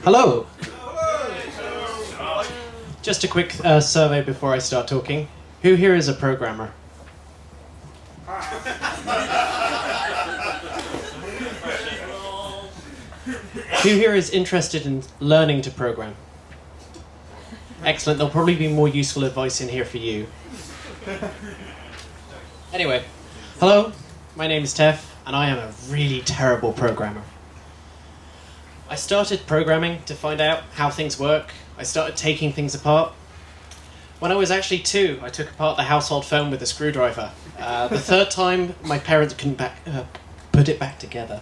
Hello. Just a quick survey before I start talking. Who here is a programmer? Who here is interested in learning to program? Excellent, there'll probably be more useful advice in here for you. Anyway, hello, my name is Tef, and I am a really terrible programmer. I started programming to find out how things work. I started taking things apart. When I was actually 2, I took apart the household phone with a screwdriver. The third time, my parents couldn't put it back together.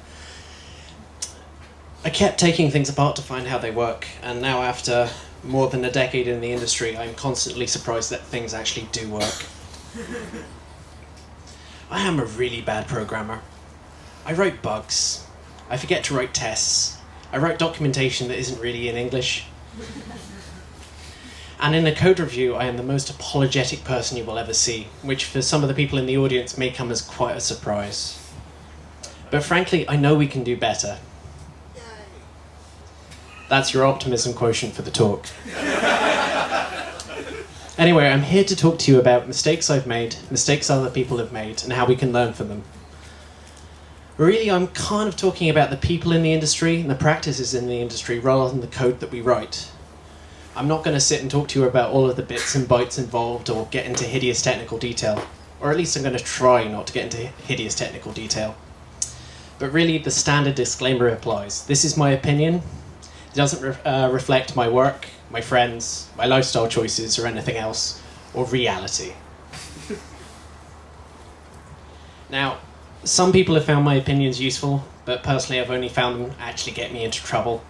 I kept taking things apart to find how they work, and now after more than a decade in the industry, I'm constantly surprised that things actually do work. I am a really bad programmer. I write bugs. I forget to write tests. I write documentation that isn't really in English. And in a code review, I am the most apologetic person you will ever see, which for some of the people in the audience may come as quite a surprise. But frankly, I know we can do better. That's your optimism quotient for the talk. Anyway, I'm here to talk to you about mistakes I've made, mistakes other people have made, and how we can learn from them. Really, I'm kind of talking about the people in the industry and the practices in the industry rather than the code that we write. I'm not going to sit and talk to you about all of the bits and bytes involved or get into hideous technical detail. Or at least I'm going to try not to get into hideous technical detail. But really, the standard disclaimer applies. This is my opinion. It doesn't reflect my work, my friends, my lifestyle choices, or anything else, or reality. Now, some people have found my opinions useful, but personally I've only found them actually get me into trouble.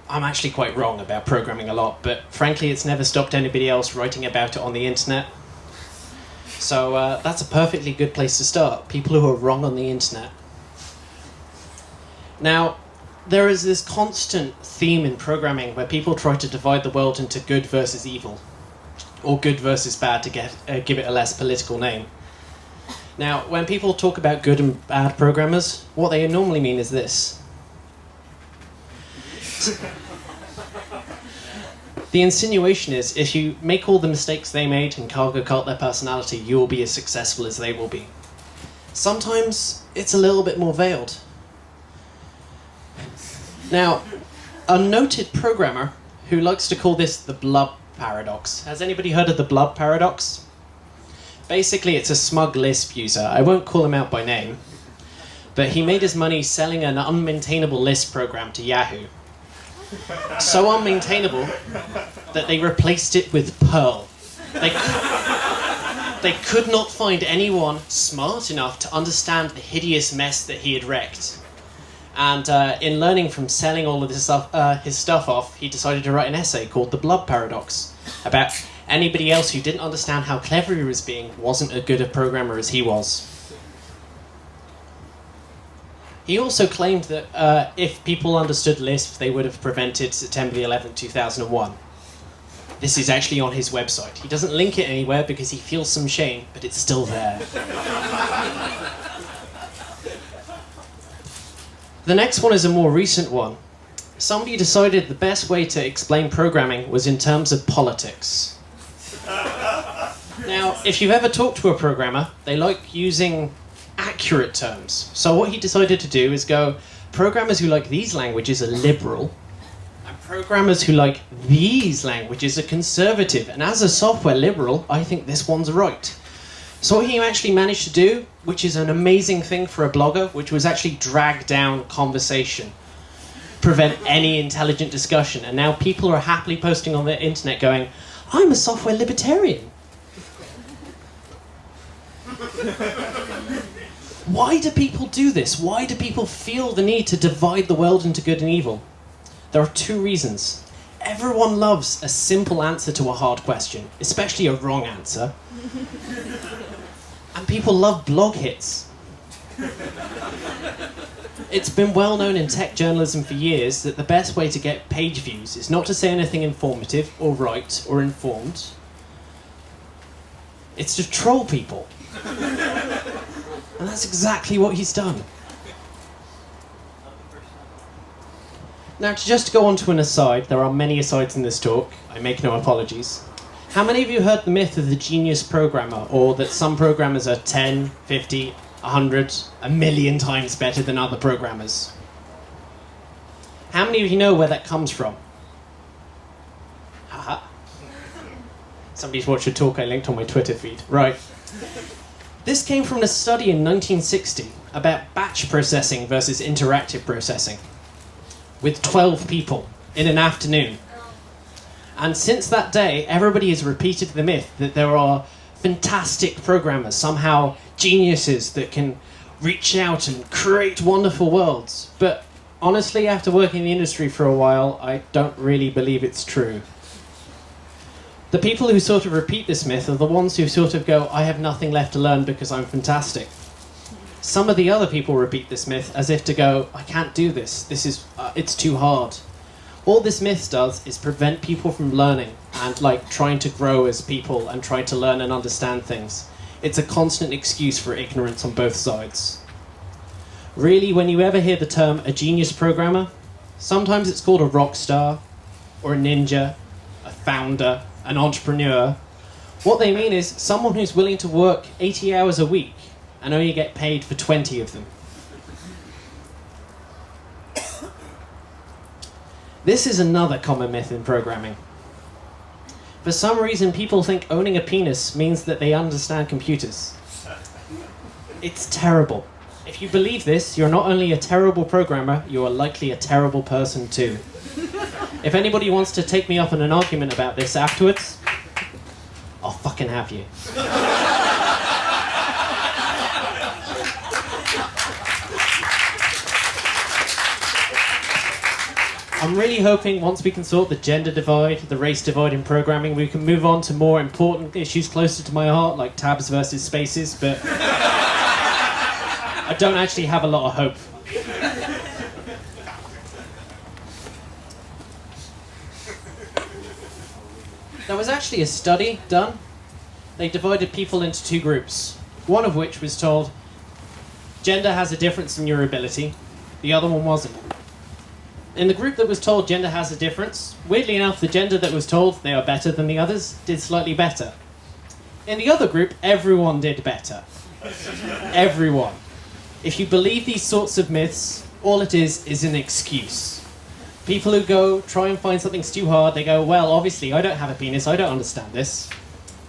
I'm actually quite wrong about programming a lot, but frankly it's never stopped anybody else writing about it on the internet. So that's a perfectly good place to start, people who are wrong on the internet. Now, there is this constant theme in programming where people try to divide the world into good versus evil, or good versus bad to give it a less political name. Now, when people talk about good and bad programmers, what they normally mean is this. The insinuation is, if you make all the mistakes they made and cargo cult their personality, you will be as successful as they will be. Sometimes it's a little bit more veiled. Now, a noted programmer who likes to call this the blub paradox. Has anybody heard of the blub paradox? Basically, it's a smug Lisp user. I won't call him out by name. But he made his money selling an unmaintainable Lisp program to Yahoo. So unmaintainable that they replaced it with Perl. They could not find anyone smart enough to understand the hideous mess that he had wrecked. And in learning from selling all of this stuff, his stuff off, he decided to write an essay called The Blub Paradox about anybody else who didn't understand how clever he was being wasn't as good a programmer as he was. He also claimed that if people understood Lisp, they would have prevented September 11, 2001. This is actually on his website. He doesn't link it anywhere because he feels some shame, but it's still there. The next one is a more recent one. Somebody decided the best way to explain programming was in terms of politics. Now, if you've ever talked to a programmer, they like using accurate terms. So what he decided to do is go, programmers who like these languages are liberal, and programmers who like these languages are conservative. And as a software liberal, I think this one's right. So what he actually managed to do, which is an amazing thing for a blogger, which was actually drag down conversation, prevent any intelligent discussion. And now people are happily posting on the internet going, I'm a software libertarian. Why do people do this? Why do people feel the need to divide the world into good and evil? There are 2 reasons. Everyone loves a simple answer to a hard question, especially a wrong answer. And people love blog hits. It's been well known in tech journalism for years that the best way to get page views is not to say anything informative or right or informed. It's to troll people. And that's exactly what he's done. Now, to just go on to an aside, there are many asides in this talk. I make no apologies. How many of you heard the myth of the genius programmer, or that some programmers are 10, 50, 100, a million times better than other programmers? How many of you know where that comes from? Haha. Somebody's watched a talk I linked on my Twitter feed. Right. This came from a study in 1960 about batch processing versus interactive processing, with 12 people in an afternoon. And since that day, everybody has repeated the myth that there are fantastic programmers, somehow geniuses that can reach out and create wonderful worlds. But honestly, after working in the industry for a while, I don't really believe it's true. The people who sort of repeat this myth are the ones who sort of go, I have nothing left to learn because I'm fantastic. Some of the other people repeat this myth as if to go, I can't do this, it's too hard. All this myth does is prevent people from learning and trying to grow as people and trying to learn and understand things. It's a constant excuse for ignorance on both sides. Really, when you ever hear the term a genius programmer, sometimes it's called a rock star, or a ninja, a founder, an entrepreneur. What they mean is someone who's willing to work 80 hours a week and only get paid for 20 of them. This is another common myth in programming. For some reason, people think owning a penis means that they understand computers. It's terrible. If you believe this, you're not only a terrible programmer, you are likely a terrible person too. If anybody wants to take me up on an argument about this afterwards, I'll fucking have you. I'm really hoping once we can sort the gender divide, the race divide in programming, we can move on to more important issues closer to my heart, like tabs versus spaces, but I don't actually have a lot of hope. There was actually a study done. They divided people into two groups, one of which was told, gender has a difference in your ability, the other one wasn't. In the group that was told gender has a difference, weirdly enough, the gender that was told they are better than the others did slightly better. In the other group, everyone did better. Everyone. If you believe these sorts of myths, all it is an excuse. People who go, try and find something too hard, they go, well, obviously, I don't have a penis, I don't understand this.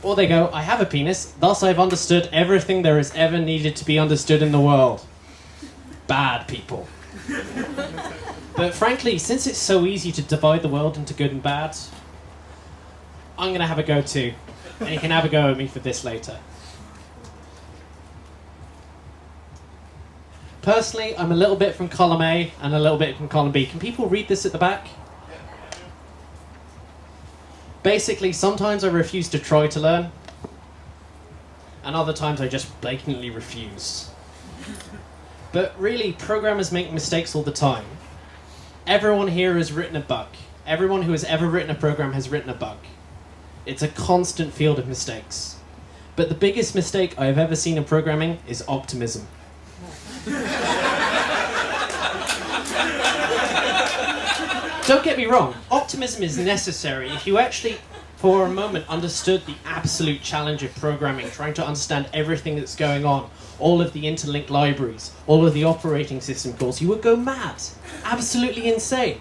Or they go, I have a penis, thus I've understood everything there is ever needed to be understood in the world. Bad people. But frankly, since it's so easy to divide the world into good and bad, I'm going to have a go too. And you can have a go at me for this later. Personally, I'm a little bit from column A and a little bit from column B. Can people read this at the back? Basically, sometimes I refuse to try to learn, and other times I just blatantly refuse. But really, programmers make mistakes all the time. Everyone here has written a bug. Everyone who has ever written a program has written a bug. It's a constant field of mistakes. But the biggest mistake I have ever seen in programming is optimism. Don't get me wrong, optimism is necessary if you actually, for a moment, understood the absolute challenge of programming, trying to understand everything that's going on, all of the interlinked libraries, all of the operating system calls. You would go mad. Absolutely insane.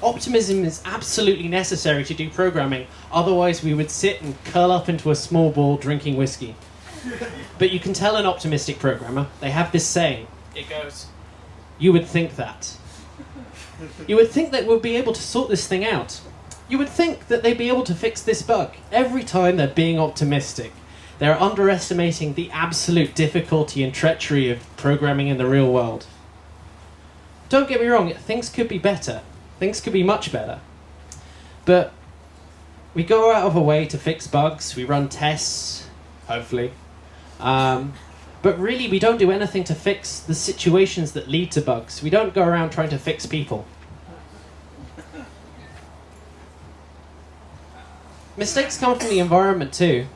Optimism is absolutely necessary to do programming, otherwise we would sit and curl up into a small ball drinking whiskey. But you can tell an optimistic programmer, they have this saying, it goes, you would think that. You would think that we'll be able to sort this thing out. You would think that they'd be able to fix this bug. Every time they're being optimistic, they're underestimating the absolute difficulty and treachery of programming in the real world. Don't get me wrong, things could be better. Things could be much better. But we go out of our way to fix bugs, we run tests, hopefully. But really, we don't do anything to fix the situations that lead to bugs. We don't go around trying to fix people. Mistakes come from the environment too.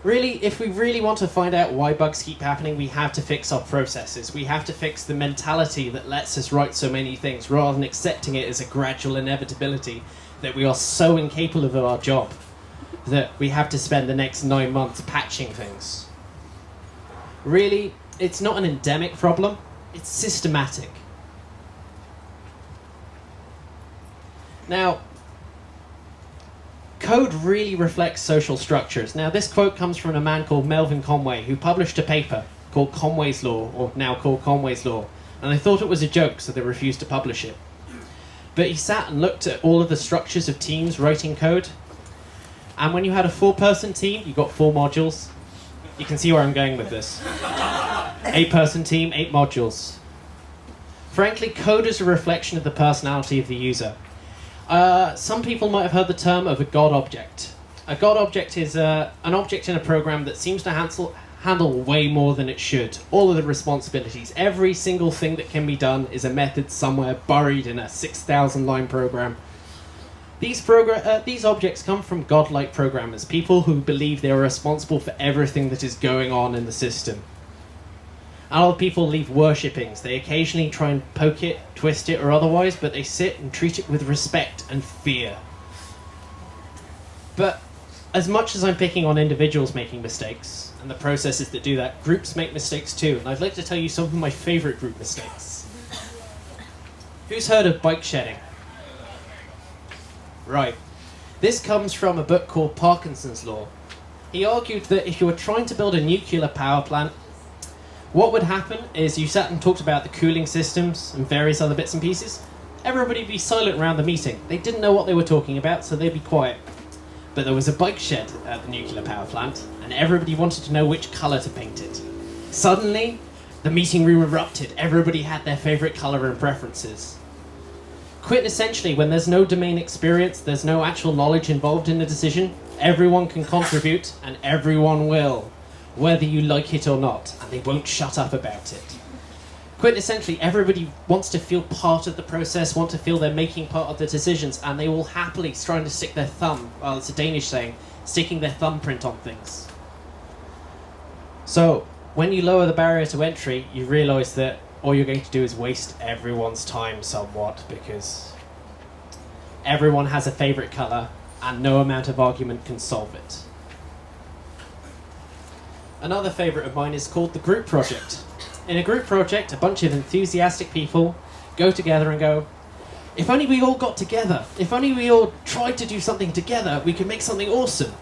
Really, if we really want to find out why bugs keep happening, we have to fix our processes. We have to fix the mentality that lets us write so many things, rather than accepting it as a gradual inevitability that we are so incapable of our job that we have to spend the next 9 months patching things. Really, it's not an endemic problem, it's systematic. Now, code really reflects social structures. Now, this quote comes from a man called Melvin Conway, who published a paper called Conway's Law, or now called Conway's Law, and they thought it was a joke, so they refused to publish it. But he sat and looked at all of the structures of teams writing code, and when you had a 4-person team, you got 4 modules. You can see where I'm going with this. 8-person team, 8 modules. Frankly, code is a reflection of the personality of the user. Some people might have heard the term of a God object. A God object is an object in a program that seems to handle way more than it should. All of the responsibilities, every single thing that can be done is a method somewhere buried in a 6,000-line program. These objects come from godlike programmers, people who believe they are responsible for everything that is going on in the system. A lot of people leave worshipping. They occasionally try and poke it, twist it, or otherwise, but they sit and treat it with respect and fear. But as much as I'm picking on individuals making mistakes, and the processes that do that, groups make mistakes too, and I'd like to tell you some of my favourite group mistakes. Who's heard of bike shedding? Right. This comes from a book called Parkinson's Law. He argued that if you were trying to build a nuclear power plant, what would happen is you sat and talked about the cooling systems and various other bits and pieces. Everybody would be silent around the meeting. They didn't know what they were talking about, so they'd be quiet. But there was a bike shed at the nuclear power plant, and everybody wanted to know which colour to paint it. Suddenly, the meeting room erupted. Everybody had their favourite colour and preferences. Quintessentially, when there's no domain experience, there's no actual knowledge involved in the decision, everyone can contribute, and everyone will, whether you like it or not, and they won't shut up about it. Quintessentially, everybody wants to feel part of the process, want to feel they're making part of the decisions, and they will happily try to stick their thumb, well, it's a Danish saying, sticking their thumbprint on things. So, when you lower the barrier to entry, you realise that all you're going to do is waste everyone's time somewhat, because everyone has a favourite colour, and no amount of argument can solve it. Another favourite of mine is called the group project. In a group project, a bunch of enthusiastic people go together and go, if only we all got together, if only we all tried to do something together, we could make something awesome.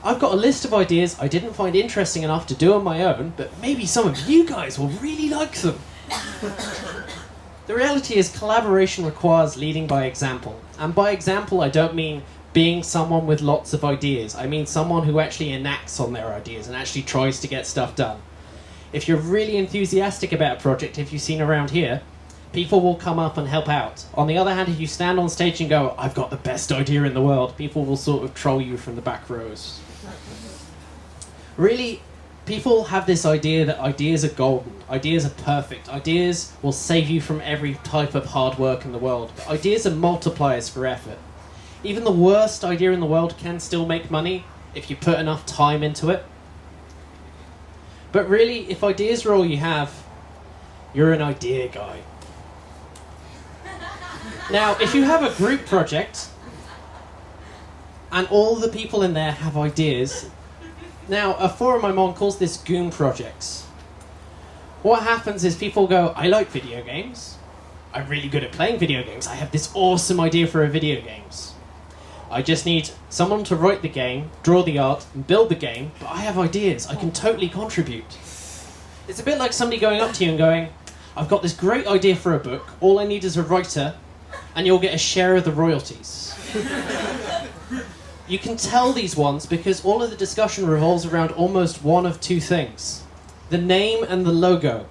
I've got a list of ideas I didn't find interesting enough to do on my own, but maybe some of you guys will really like them. The reality is collaboration requires leading by example. And by example, I don't mean being someone with lots of ideas. I mean someone who actually enacts on their ideas and actually tries to get stuff done. If you're really enthusiastic about a project, if you've seen around here, people will come up and help out. On the other hand, if you stand on stage and go, I've got the best idea in the world, people will sort of troll you from the back rows. Really, people have this idea that ideas are golden, ideas are perfect, ideas will save you from every type of hard work in the world. But ideas are multipliers for effort. Even the worst idea in the world can still make money if you put enough time into it. But really, if ideas are all you have, you're an idea guy. Now, if you have a group project, and all the people in there have ideas, now, a forum I'm on calls this Goon Projects. What happens is people go, I like video games. I'm really good at playing video games. I have this awesome idea for a video games. I just need someone to write the game, draw the art, and build the game, but I have ideas. I can totally contribute. It's a bit like somebody going up to you and going, I've got this great idea for a book. All I need is a writer, and you'll get a share of the royalties. You can tell these ones because all of the discussion revolves around almost one of two things. The name and the logo.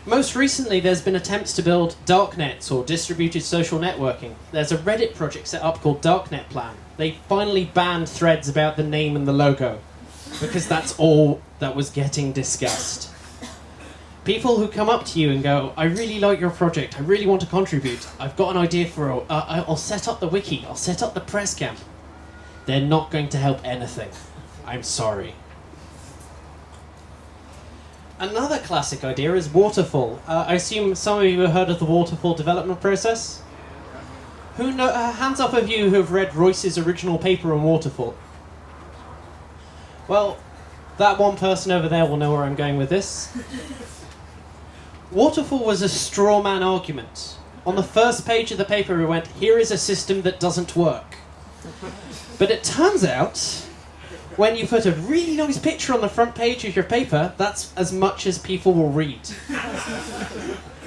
Most recently, there's been attempts to build darknets or distributed social networking. There's a Reddit project set up called Darknet Plan. They finally banned threads about the name and the logo because that's all that was getting discussed. People who come up to you and go, I really like your project, I really want to contribute, I've got an idea for I'll set up the wiki, I'll set up the press camp. they're not going to help anything. I'm sorry. Another classic idea is waterfall. I assume some of you have heard of the waterfall development process? Who know? Hands up of you who have read Royce's original paper on waterfall. Well, that one person over there will know where I'm going with this. Waterfall was a straw man argument. On the first page of the paper we went, here is a system that doesn't work. But it turns out, when you put a really nice picture on the front page of your paper, that's as much as people will read.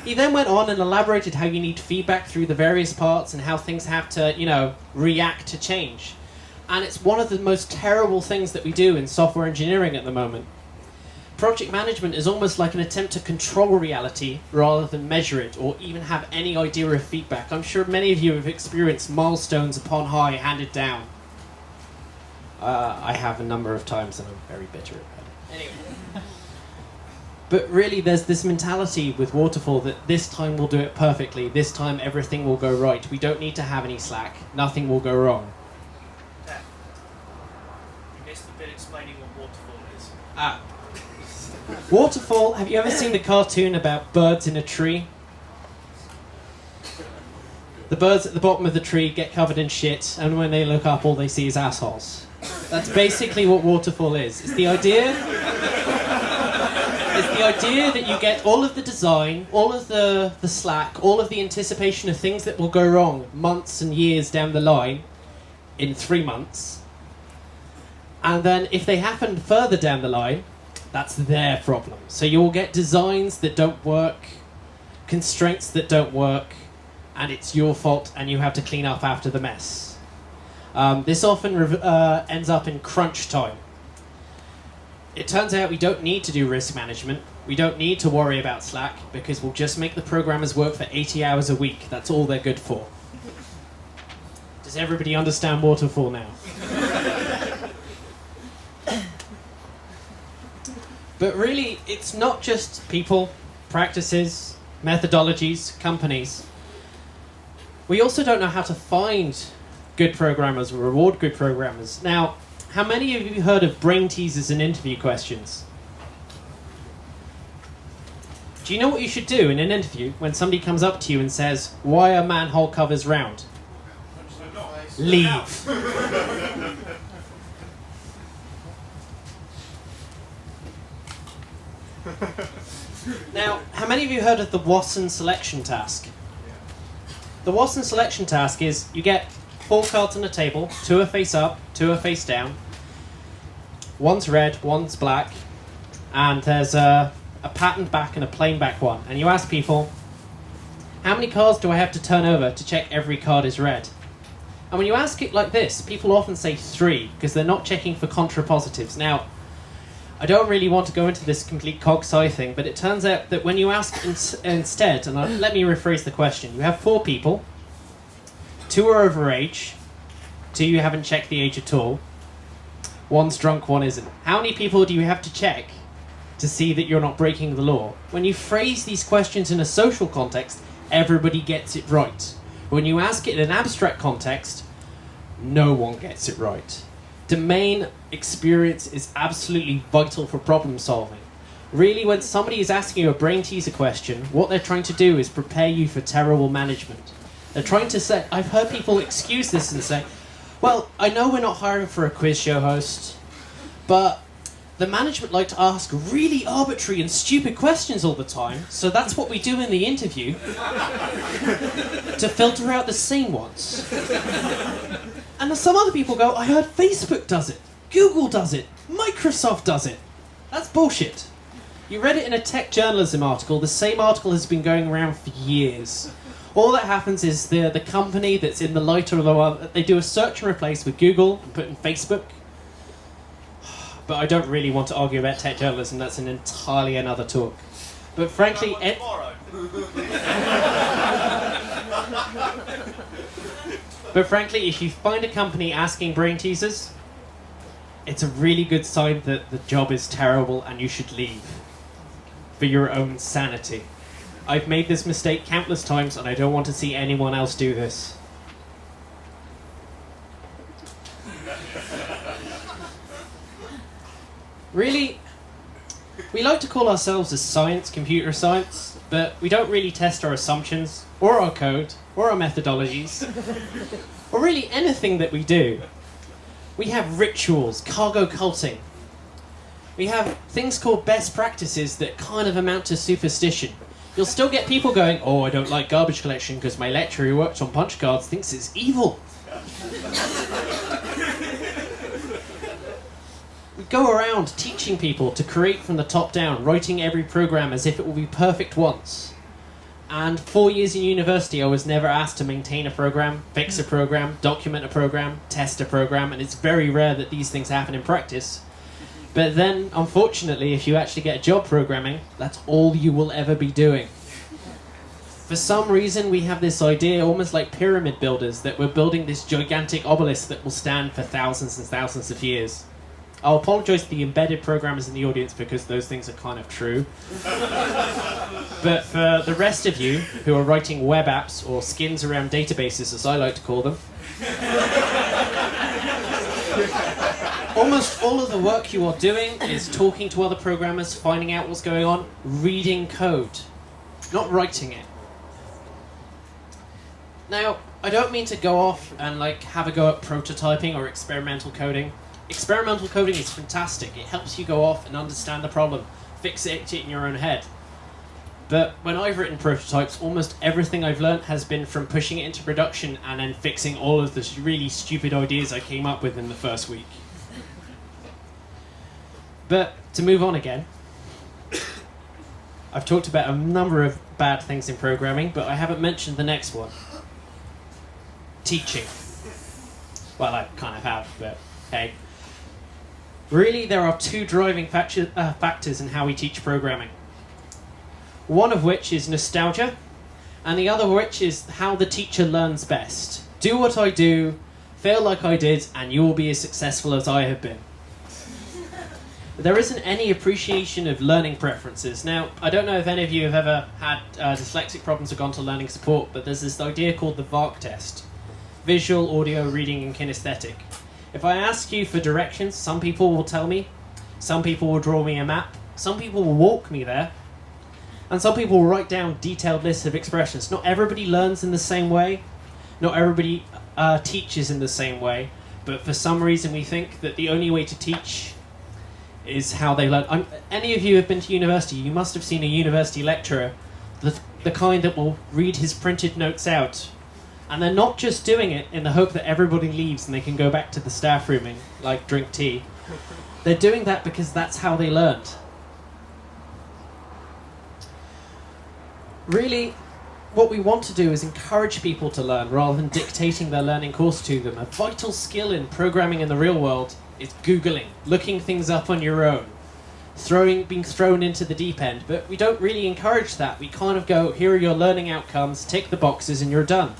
He then went on and elaborated how you need feedback through the various parts and how things have to, react to change. And it's one of the most terrible things that we do in software engineering at the moment. Project management is almost like an attempt to control reality rather than measure it or even have any idea of feedback. I'm sure many of you have experienced milestones upon high handed down. I have a number of times and I'm very bitter about it. Anyway. But really there's this mentality with waterfall that this time we'll do it perfectly, this time everything will go right. We don't need to have any slack, nothing will go wrong. You missed the bit explaining what waterfall is. Waterfall, have you ever seen the cartoon about birds in a tree? The birds at the bottom of the tree get covered in shit, and when they look up, all they see is assholes. That's basically what waterfall is. It's the idea that you get all of the design, all of the slack, all of the anticipation of things that will go wrong months and years down the line in 3 months. And then if they happen further down the line, that's their problem. So you will get designs that don't work, constraints that don't work, and it's your fault and you have to clean up after the mess. This often ends up in crunch time. It turns out we don't need to do risk management. We don't need to worry about slack because we'll just make the programmers work for 80 hours a week. That's all they're good for. Does everybody understand waterfall now? But really, it's not just people, practices, methodologies, companies. We also don't know how to find good programmers or reward good programmers. Now, how many of you heard of brain teasers and interview questions? Do you know what you should do in an interview when somebody comes up to you and says, why are manhole covers round? Leave. Now, how many of you heard of the Watson selection task? The Watson selection task is you get 4 cards on a table, 2 are face up, 2 are face down. One's red, one's black, and there's a patterned back and a plain back one. And you ask people, how many cards do I have to turn over to check every card is red? And when you ask it like this, people often say 3, because they're not checking for contrapositives. Now, I don't really want to go into this complete cog-sci thing, but it turns out that when you ask instead, and let me rephrase the question, you have 4 people, 2 are over age, 2 you haven't checked the age at all, 1's drunk, 1 isn't. How many people do you have to check to see that you're not breaking the law? When you phrase these questions in a social context, everybody gets it right. When you ask it in an abstract context, no one gets it right. Domain experience is absolutely vital for problem solving. Really, when somebody is asking you a brain teaser question, what they're trying to do is prepare you for terrible management. They're trying to say, I've heard people excuse this and say, well, I know we're not hiring for a quiz show host, but the management like to ask really arbitrary and stupid questions all the time, so that's what we do in the interview to filter out the sane ones. And some other people go, I heard Facebook does it, Google does it, Microsoft does it. That's bullshit. You read it in a tech journalism article. The same article has been going around for years. All that happens is the company that's in the light or the one, they do a search and replace with Google and put in Facebook. But I don't really want to argue about tech journalism. That's an entirely another talk. But frankly, if you find a company asking brain teasers, it's a really good sign that the job is terrible and you should leave for your own sanity. I've made this mistake countless times and I don't want to see anyone else do this. Really, we like to call ourselves a science, computer science, but we don't really test our assumptions, or our code, or our methodologies, or really anything that we do. We have rituals, cargo culting. We have things called best practices that kind of amount to superstition. You'll still get people going, oh, I don't like garbage collection because my lecturer who works on punch cards thinks it's evil. We go around teaching people to create from the top down, writing every program as if it will be perfect once. And 4 years in university, I was never asked to maintain a program, fix a program, document a program, test a program, and it's very rare that these things happen in practice. But then, unfortunately, if you actually get a job programming, that's all you will ever be doing. For some reason, we have this idea, almost like pyramid builders, that we're building this gigantic obelisk that will stand for thousands and thousands of years. I'll apologise to the embedded programmers in the audience because those things are kind of true. But for the rest of you who are writing web apps or skins around databases, as I like to call them, almost all of the work you are doing is talking to other programmers, finding out what's going on, reading code, not writing it. Now, I don't mean to go off and have a go at prototyping or experimental coding. Experimental coding is fantastic. It helps you go off and understand the problem, fix it in your own head. But when I've written prototypes, almost everything I've learnt has been from pushing it into production and then fixing all of the really stupid ideas I came up with in the first week. But to move on again, I've talked about a number of bad things in programming, but I haven't mentioned the next one. Teaching. Well, I kind of have, but hey. Really, there are two driving factors in how we teach programming. One of which is nostalgia, and the other of which is how the teacher learns best. Do what I do, fail like I did, and you will be as successful as I have been. There isn't any appreciation of learning preferences. Now, I don't know if any of you have ever had dyslexic problems or gone to learning support, but there's this idea called the VARK test. Visual, audio, reading, and kinesthetic. If I ask you for directions, some people will tell me, some people will draw me a map, some people will walk me there, and some people will write down detailed lists of expressions. Not everybody learns in the same way, not everybody teaches in the same way, but for some reason we think that the only way to teach is how they learn. Any of you have been to university, you must have seen a university lecturer, the kind that will read his printed notes out. And they're not just doing it in the hope that everybody leaves and they can go back to the staff room and drink tea. They're doing that because that's how they learned. Really, what we want to do is encourage people to learn rather than dictating their learning course to them. A vital skill in programming in the real world is Googling, looking things up on your own, being thrown into the deep end. But we don't really encourage that. We kind of go, here are your learning outcomes, tick the boxes and you're done.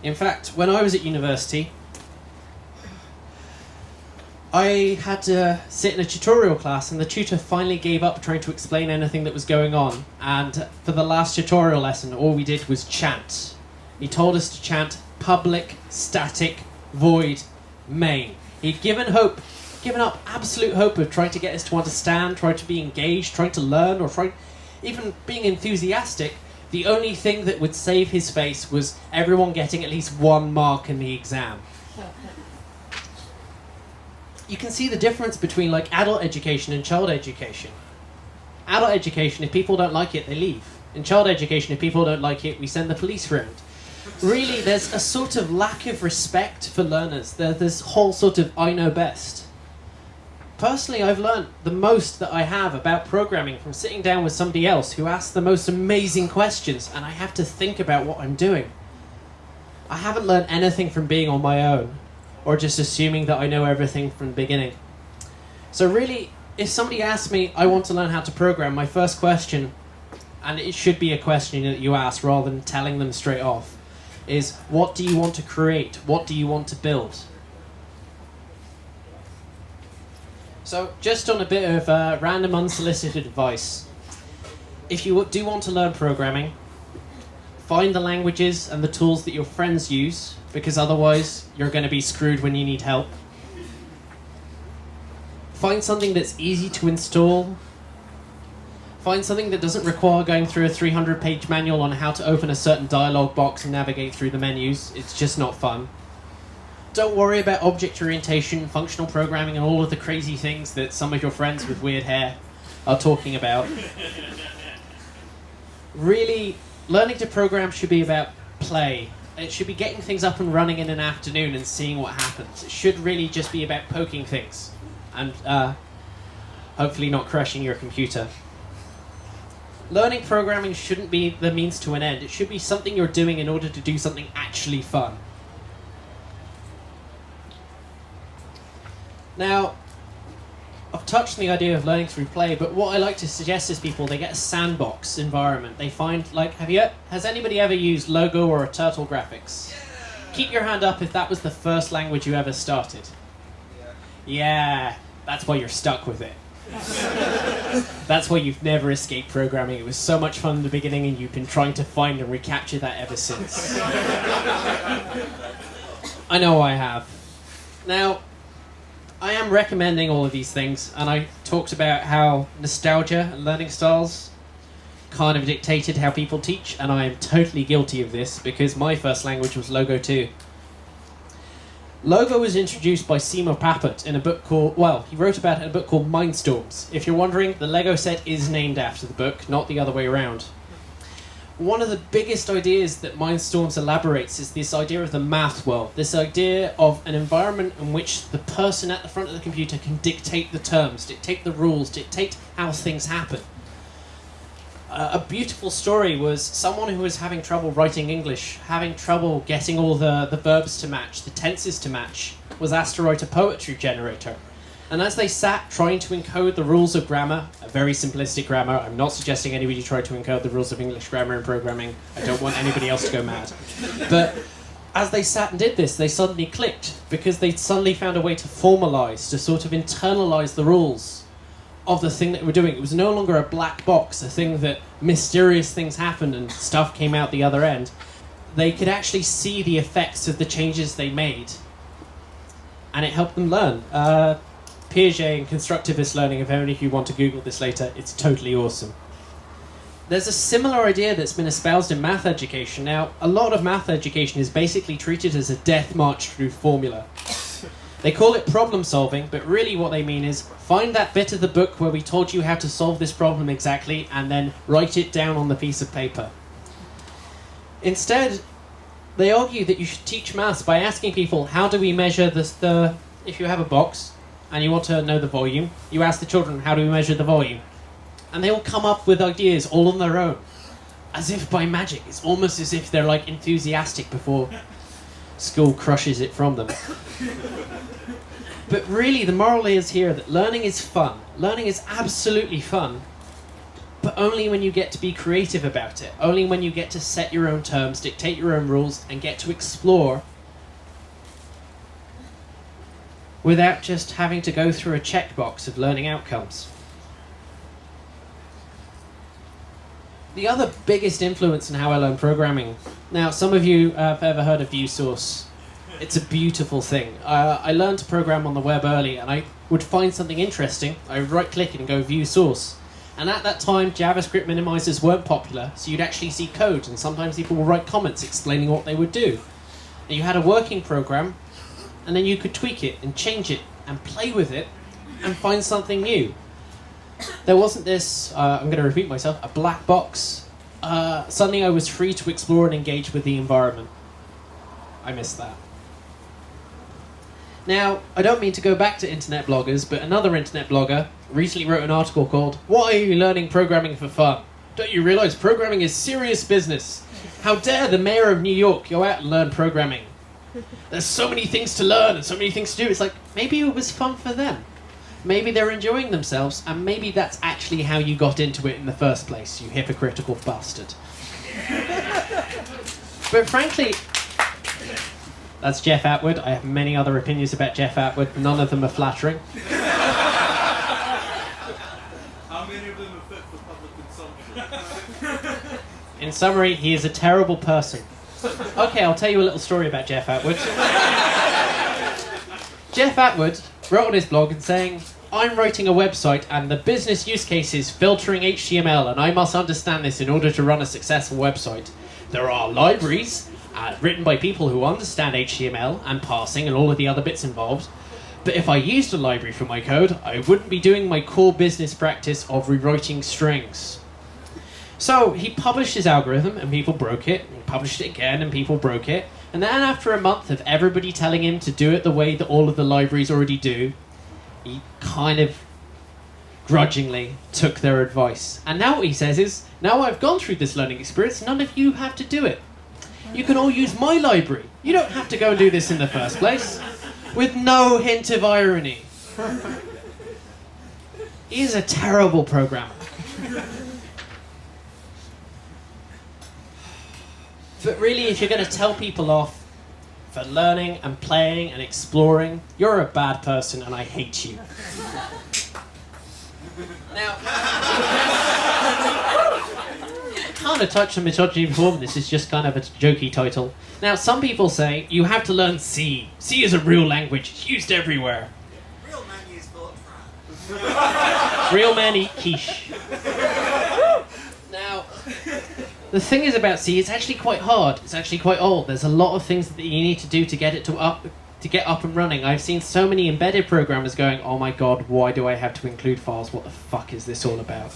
In fact, when I was at university, I had to sit in a tutorial class and the tutor finally gave up trying to explain anything that was going on. And for the last tutorial lesson, all we did was chant. He told us to chant public, static, void, main. He'd given up absolute hope of trying to get us to understand, trying to be engaged, trying to learn, or even being enthusiastic. The only thing that would save his face was everyone getting at least 1 mark in the exam. You can see the difference between adult education and child education. Adult education, if people don't like it, they leave. In child education, if people don't like it, we send the police round. Really, there's a sort of lack of respect for learners. There's this whole sort of I know best. Personally, I've learned the most that I have about programming from sitting down with somebody else who asks the most amazing questions and I have to think about what I'm doing. I haven't learned anything from being on my own or just assuming that I know everything from the beginning. So really, if somebody asks me, I want to learn how to program, my first question, and it should be a question that you ask rather than telling them straight off, is what do you want to create? What do you want to build? So, just on a bit of random unsolicited advice, if you do want to learn programming, find the languages and the tools that your friends use, because otherwise you're going to be screwed when you need help. Find something that's easy to install. Find something that doesn't require going through a 300-page manual on how to open a certain dialog box and navigate through the menus. It's just not fun. Don't worry about object orientation, functional programming, and all of the crazy things that some of your friends with weird hair are talking about. Really, learning to program should be about play. It should be getting things up and running in an afternoon and seeing what happens. It should really just be about poking things and hopefully not crashing your computer. Learning programming shouldn't be the means to an end. It should be something you're doing in order to do something actually fun. Now, I've touched on the idea of learning through play, but what I like to suggest is people, they get a sandbox environment. They find, like, has anybody ever used Logo or a Turtle graphics? Yeah. Keep your hand up if that was the first language you ever started. Yeah, that's why you're stuck with it. That's why you've never escaped programming. It was so much fun in the beginning and you've been trying to find and recapture that ever since. I know I have. Now, I am recommending all of these things, and I talked about how nostalgia and learning styles kind of dictated how people teach, and I am totally guilty of this because my first language was Logo too. Logo was introduced by Seymour Papert in a book called, well, he wrote about it in a book called Mindstorms. If you're wondering, the Lego set is named after the book, not the other way around. One of the biggest ideas that Mindstorms elaborates is this idea of the math world, this idea of an environment in which the person at the front of the computer can dictate the terms, dictate the rules, dictate how things happen. A beautiful story was someone who was having trouble writing English, having trouble getting all the verbs to match, the tenses to match, was asked to write a poetry generator. And as they sat trying to encode the rules of grammar, a very simplistic grammar, I'm not suggesting anybody try to encode the rules of English grammar and programming, I don't want anybody else to go mad. But as they sat and did this, they suddenly clicked, because they suddenly found a way to formalize, to sort of internalize the rules of the thing that we're doing. It was no longer a black box, a thing that mysterious things happened and stuff came out the other end. They could actually see the effects of the changes they made, and it helped them learn. Piaget and constructivist learning, if any of you want to Google this later, it's totally awesome. There's a similar idea that's been espoused in math education. Now, a lot of math education is basically treated as a death march through formula. They call it problem solving, but really what they mean is find that bit of the book where we told you how to solve this problem exactly and then write it down on the piece of paper. Instead, they argue that you should teach maths by asking people, how do we measure if you have a box and you want to know the volume, you ask the children, how do we measure the volume? And they all come up with ideas all on their own, as if by magic. It's almost as if they're like enthusiastic before school crushes it from them. But really, the moral is here that learning is fun. Learning is absolutely fun, but only when you get to be creative about it. Only when you get to set your own terms, dictate your own rules, and get to explore without just having to go through a checkbox of learning outcomes. The other biggest influence in how I learn programming. Now, some of you have ever heard of ViewSource. It's a beautiful thing. I learned to program on the web early, and I would find something interesting. I would right-click it and go View Source. And at that time, JavaScript minimizers weren't popular, so you'd actually see code, and sometimes people would write comments explaining what they would do. And you had a working program, and then you could tweak it and change it and play with it and find something new. There wasn't this, I'm going to repeat myself, a black box. Suddenly I was free to explore and engage with the environment. I missed that. Now, I don't mean to go back to internet bloggers, but another internet blogger recently wrote an article called, "Why are you learning programming for fun? Don't you realize programming is serious business? How dare the mayor of New York go out and learn programming? There's so many things to learn and so many things to do." It's like, maybe it was fun for them. Maybe they're enjoying themselves, and maybe that's actually how you got into it in the first place, you hypocritical bastard. But frankly, that's Jeff Atwood. I have many other opinions about Jeff Atwood. None of them are flattering. How many of them are fit for public consumption? In summary, he is a terrible person. Okay, I'll tell you a little story about Jeff Atwood. Jeff Atwood wrote on his blog and saying I'm writing a website and the business use case is filtering HTML and I must understand this in order to run a successful website. There are libraries written by people who understand HTML and parsing and all of the other bits involved. But if I used a library for my code, I wouldn't be doing my core business practice of rewriting strings. So he published his algorithm and people broke it. He published it again and people broke it. And then after a month of everybody telling him to do it the way that all of the libraries already do, he kind of grudgingly took their advice. And now what he says is, now I've gone through this learning experience, none of you have to do it. You can all use my library. You don't have to go and do this in the first place. With no hint of irony. He is a terrible programmer. But really, if you're going to tell people off for learning and playing and exploring, you're a bad person and I hate you. Now, I kind of touched on misogyny before, but this is just kind of a jokey title. Now, some people say you have to learn C. C is a real language. It's used everywhere. Real men use Fortran. Real men eat quiche. Now, the thing is about C, it's actually quite hard. It's actually quite old. There's a lot of things that you need to do to get it to get up and running. I've seen so many embedded programmers going, oh my god, why do I have to include files? What the fuck is this all about?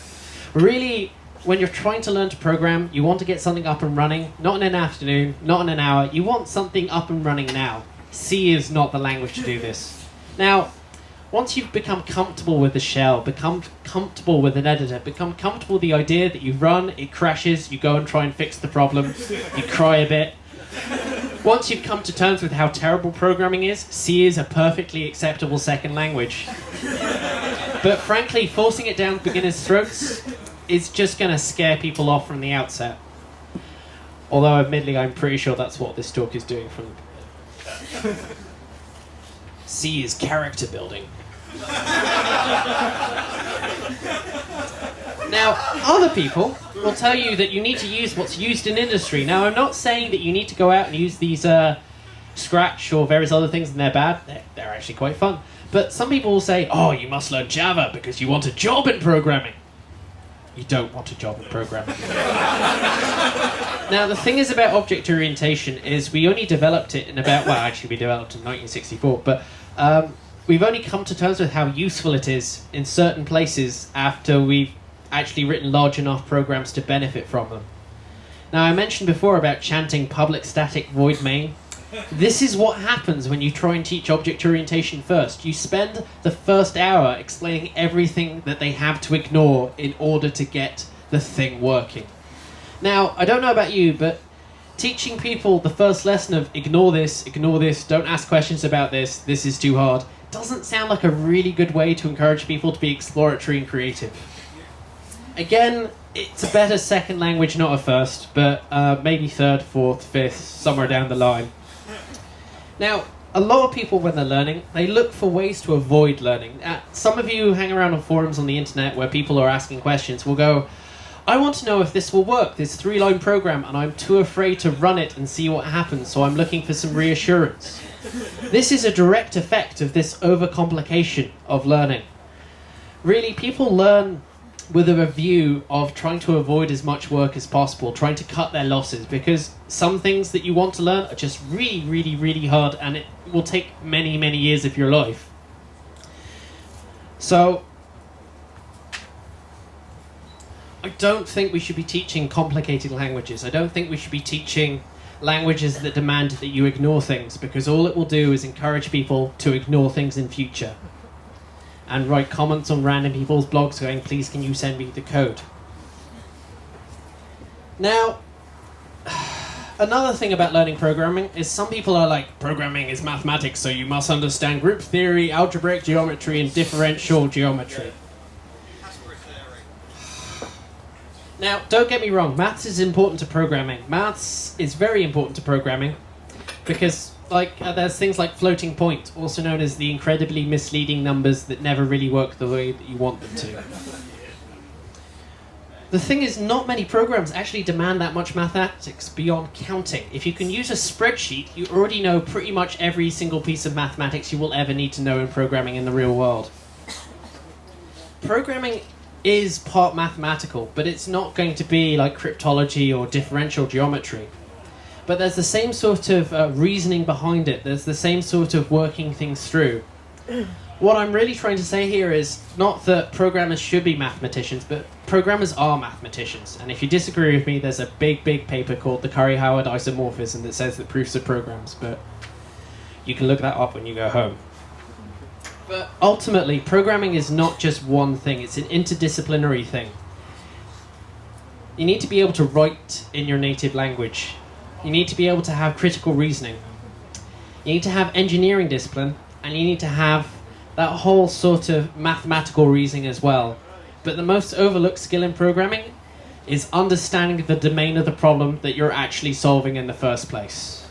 Really, when you're trying to learn to program, you want to get something up and running, not in an afternoon, not in an hour. You want something up and running now. C is not the language to do this. Now, once you've become comfortable with the shell, become comfortable with an editor, become comfortable with the idea that you run, it crashes, you go and try and fix the problem, you cry a bit. Once you've come to terms with how terrible programming is, C is a perfectly acceptable second language. But frankly, forcing it down beginners' throats is just going to scare people off from the outset. Although, admittedly, I'm pretty sure that's what this talk is doing from the C is character building. Now, other people will tell you that you need to use what's used in industry. Now, I'm not saying that you need to go out and use these Scratch or various other things and they're bad. They're actually quite fun. But some people will say, oh, you must learn Java because you want a job in programming. You don't want a job in programming. Now, the thing is about object orientation is we only developed it in about, well, actually we developed it in 1964, but we've only come to terms with how useful it is in certain places after we've actually written large enough programs to benefit from them. Now, I mentioned before about chanting public static void main. This is what happens when you try and teach object orientation first. You spend the first hour explaining everything that they have to ignore in order to get the thing working. Now, I don't know about you, but teaching people the first lesson of ignore this, don't ask questions about this is too hard, doesn't sound like a really good way to encourage people to be exploratory and creative. Again, it's a better second language, not a first, but maybe third, fourth, fifth, somewhere down the line. Now, a lot of people, when they're learning, they look for ways to avoid learning. Some of you who hang around on forums on the internet where people are asking questions will go, I want to know if this will work, this 3-line program, and I'm too afraid to run it and see what happens, so I'm looking for some reassurance. This is a direct effect of this overcomplication of learning. Really, people learn with a view of trying to avoid as much work as possible, trying to cut their losses, because some things that you want to learn are just really, really, really hard, and it will take many, many years of your life. So, I don't think we should be teaching complicated languages. I don't think we should be teaching languages that demand that you ignore things, because all it will do is encourage people to ignore things in future and write comments on random people's blogs going, please can you send me the code. Now, another thing about learning programming is some people are like, programming is mathematics, so you must understand group theory, algebraic geometry, and differential geometry. Now, don't get me wrong, maths is important to programming. Maths is very important to programming because there's things like floating point, also known as the incredibly misleading numbers that never really work the way that you want them to. The thing is, not many programs actually demand that much mathematics beyond counting. If you can use a spreadsheet, you already know pretty much every single piece of mathematics you will ever need to know in programming in the real world. programming is part mathematical, but it's not going to be like cryptology or differential geometry. But there's the same sort of reasoning behind it. There's the same sort of working things through. What I'm really trying to say here is not that programmers should be mathematicians, but programmers are mathematicians. And if you disagree with me, there's a big, big paper called the Curry-Howard isomorphism that says that proofs are programs, but you can look that up when you go home. But ultimately, programming is not just one thing, it's an interdisciplinary thing. You need to be able to write in your native language. You need to be able to have critical reasoning. You need to have engineering discipline, and you need to have that whole sort of mathematical reasoning as well. But the most overlooked skill in programming is understanding the domain of the problem that you're actually solving in the first place.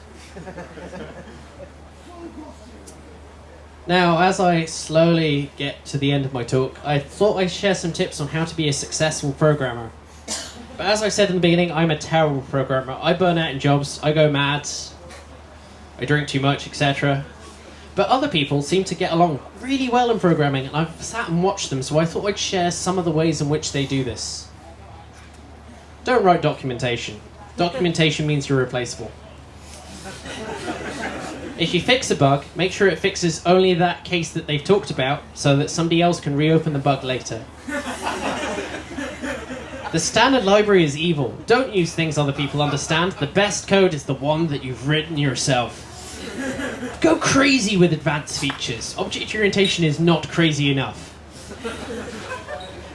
Now, as I slowly get to the end of my talk, I thought I'd share some tips on how to be a successful programmer. But as I said in the beginning, I'm a terrible programmer. I burn out in jobs, I go mad, I drink too much, etc. But other people seem to get along really well in programming, and I've sat and watched them, so I thought I'd share some of the ways in which they do this. Don't write documentation. Documentation means you're replaceable. If you fix a bug, make sure it fixes only that case that they've talked about, so that somebody else can reopen the bug later. The standard library is evil. Don't use things other people understand. The best code is the one that you've written yourself. Go crazy with advanced features. Object orientation is not crazy enough.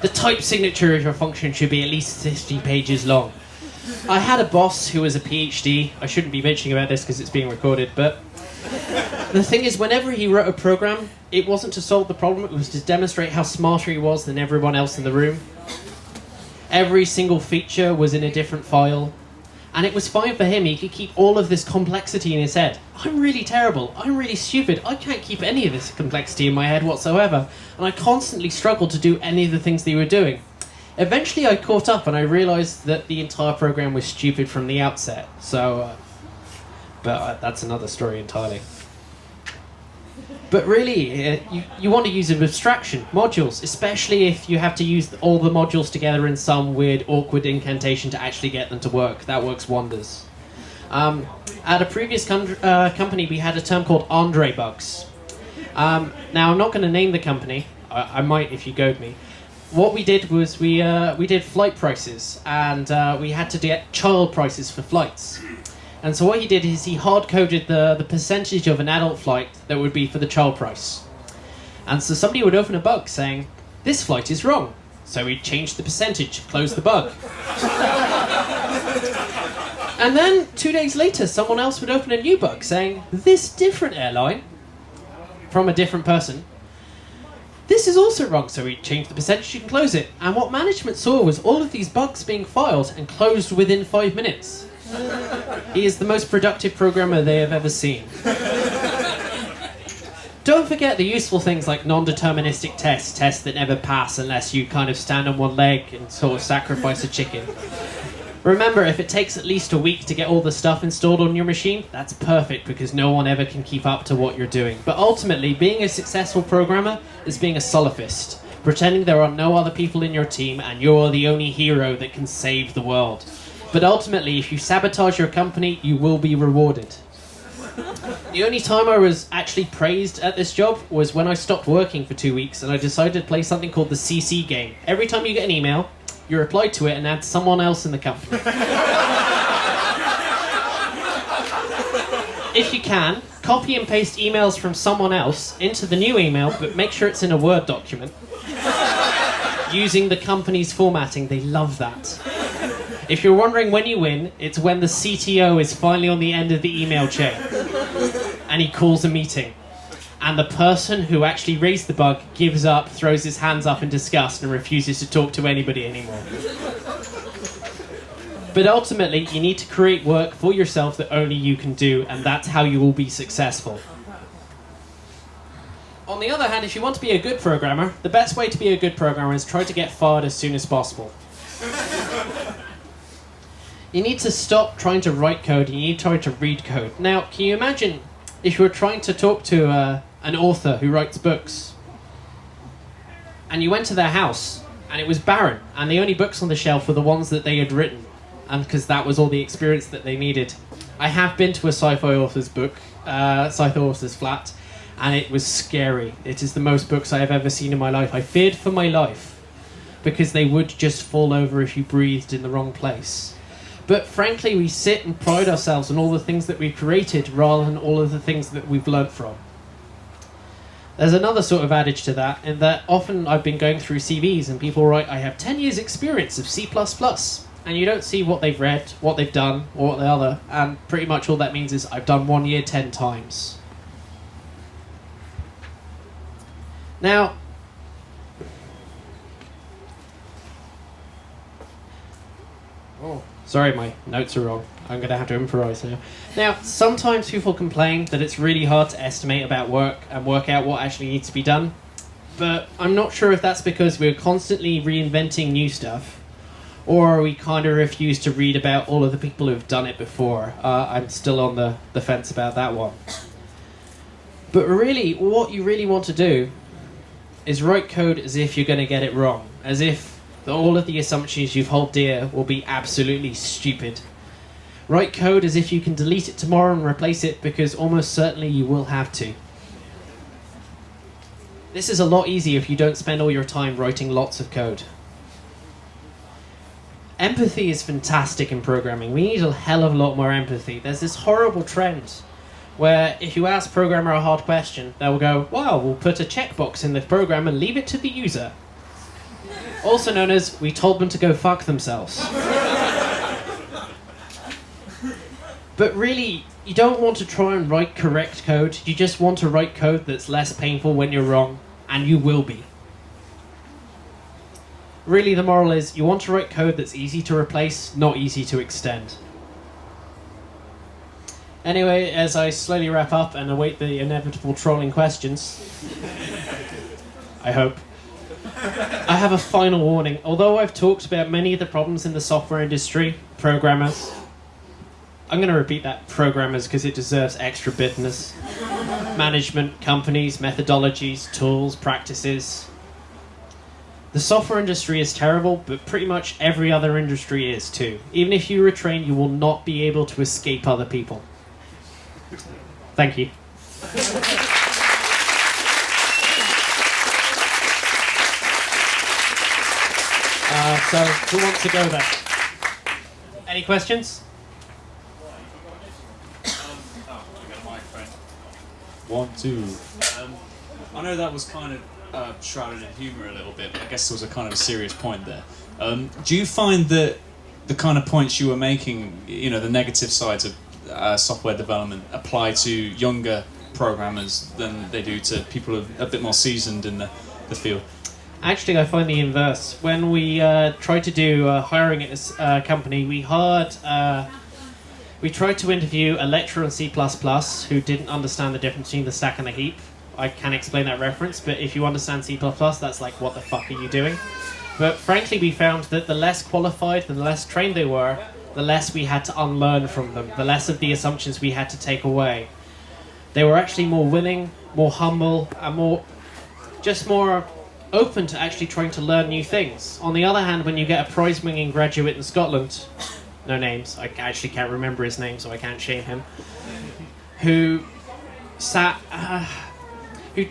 The type signature of your function should be at least 50 pages long. I had a boss who was a PhD. I shouldn't be mentioning about this because it's being recorded, but the thing is, whenever he wrote a program, it wasn't to solve the problem, it was to demonstrate how smarter he was than everyone else in the room. Every single feature was in a different file. And it was fine for him, he could keep all of this complexity in his head. I'm really terrible, I'm really stupid, I can't keep any of this complexity in my head whatsoever, and I constantly struggled to do any of the things they were doing. Eventually I caught up and I realised that the entire program was stupid from the outset, but that's another story entirely. But really, you want to use an abstraction, modules, especially if you have to use all the modules together in some weird, awkward incantation to actually get them to work. That works wonders. At a previous company, we had a term called Andre bugs. Now, I'm not going to name the company. I might if you goad me. What we did was we did flight prices, and we had to get child prices for flights. And so what he did is he hard-coded the percentage of an adult flight that would be for the child price. And so somebody would open a bug saying, this flight is wrong. So he'd change the percentage, close the bug. And then 2 days later, someone else would open a new bug saying, this different airline, from a different person, this is also wrong. So he'd change the percentage and close it. And what management saw was all of these bugs being filed and closed within 5 minutes. He is the most productive programmer they have ever seen. Don't forget the useful things like non-deterministic tests that never pass unless you kind of stand on one leg and sort of sacrifice a chicken. Remember, if it takes at least a week to get all the stuff installed on your machine, that's perfect because no one ever can keep up to what you're doing. But ultimately, being a successful programmer is being a solipsist, pretending there are no other people in your team and you're the only hero that can save the world. But ultimately, if you sabotage your company, you will be rewarded. The only time I was actually praised at this job was when I stopped working for 2 weeks and I decided to play something called the CC game. Every time you get an email, you reply to it and add someone else in the company. If you can, copy and paste emails from someone else into the new email, but make sure it's in a Word document. Using the company's formatting, they love that. If you're wondering when you win, it's when the CTO is finally on the end of the email chain and he calls a meeting. And the person who actually raised the bug gives up, throws his hands up in disgust and refuses to talk to anybody anymore. But ultimately, you need to create work for yourself that only you can do, and that's how you will be successful. On the other hand, if you want to be a good programmer, the best way to be a good programmer is try to get fired as soon as possible. You need to stop trying to write code, and you need to try to read code. Now, can you imagine if you were trying to talk to an author who writes books? and you went to their house, and it was barren, and the only books on the shelf were the ones that they had written, and because that was all the experience that they needed. I have been to a sci-fi author's sci-fi author's flat, and it was scary. It is the most books I have ever seen in my life. I feared for my life, because they would just fall over if you breathed in the wrong place. But frankly, we sit and pride ourselves on all the things that we've created rather than all of the things that we've learnt from. There's another sort of adage to that, in that often I've been going through CVs and people write, I have 10 years experience of C++, and you don't see what they've read, what they've done, or what the other, and pretty much all that means is I've done 1 year 10 times. Now, sorry, my notes are wrong. I'm going to have to improvise now. Now, sometimes people complain that it's really hard to estimate about work and work out what actually needs to be done. But I'm not sure if that's because we're constantly reinventing new stuff, or we kind of refuse to read about all of the people who've done it before. I'm still on the fence about that one. But really, what you really want to do is write code as if you're going to get it wrong, as if all of the assumptions you hold dear will be absolutely stupid. Write code as if you can delete it tomorrow and replace it, because almost certainly you will have to. This is a lot easier if you don't spend all your time writing lots of code. Empathy is fantastic in programming. We need a hell of a lot more empathy. There's this horrible trend where if you ask a programmer a hard question, they'll go, wow, we'll put a checkbox in the program and leave it to the user. Also known as, we told them to go fuck themselves. But really, you don't want to try and write correct code. You just want to write code that's less painful when you're wrong, and you will be. Really, the moral is, you want to write code that's easy to replace, not easy to extend. Anyway, as I slowly wrap up and await the inevitable trolling questions, I hope, I have a final warning. Although I've talked about many of the problems in the software industry, programmers, I'm going to repeat that, programmers, because it deserves extra bitterness. Management, companies, methodologies, tools, practices. The software industry is terrible, but pretty much every other industry is too. Even if you retrain, you will not be able to escape other people. Thank you. So, who wants to go there? Any questions? One, two. I know that was kind of shrouded in humour a little bit, but I guess there was a kind of a serious point there. Do you find that the kind of points you were making, you know, the negative sides of software development apply to younger programmers than they do to people who are a bit more seasoned in the field? Actually, I find the inverse. When we tried to do hiring at this company, we tried to interview a lecturer on C++ who didn't understand the difference between the stack and the heap. I can't explain that reference, but if you understand C++, that's like, what the fuck are you doing? But frankly, we found that the less qualified, the less trained they were, the less we had to unlearn from them, the less of the assumptions we had to take away. They were actually more willing, more humble, and more open to actually trying to learn new things. On the other hand, when you get a prize-winning graduate in Scotland, no names, I actually can't remember his name, so I can't shame him, who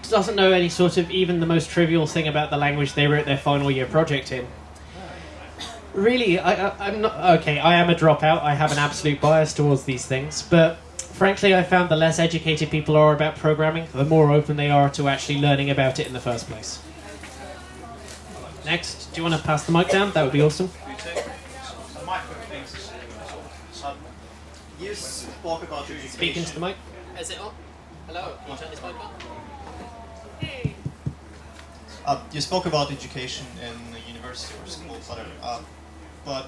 doesn't know any sort of even the most trivial thing about the language they wrote their final year project in. Really, I'm not, okay, I am a dropout, I have an absolute bias towards these things, but frankly I found the less educated people are about programming, the more open they are to actually learning about it in the first place. Next, do you want to pass the mic down? That would be awesome. You spoke about education. Speak into the mic. Is it on? Hello, can you turn this mic on? You spoke about education in the university or school, whatever. But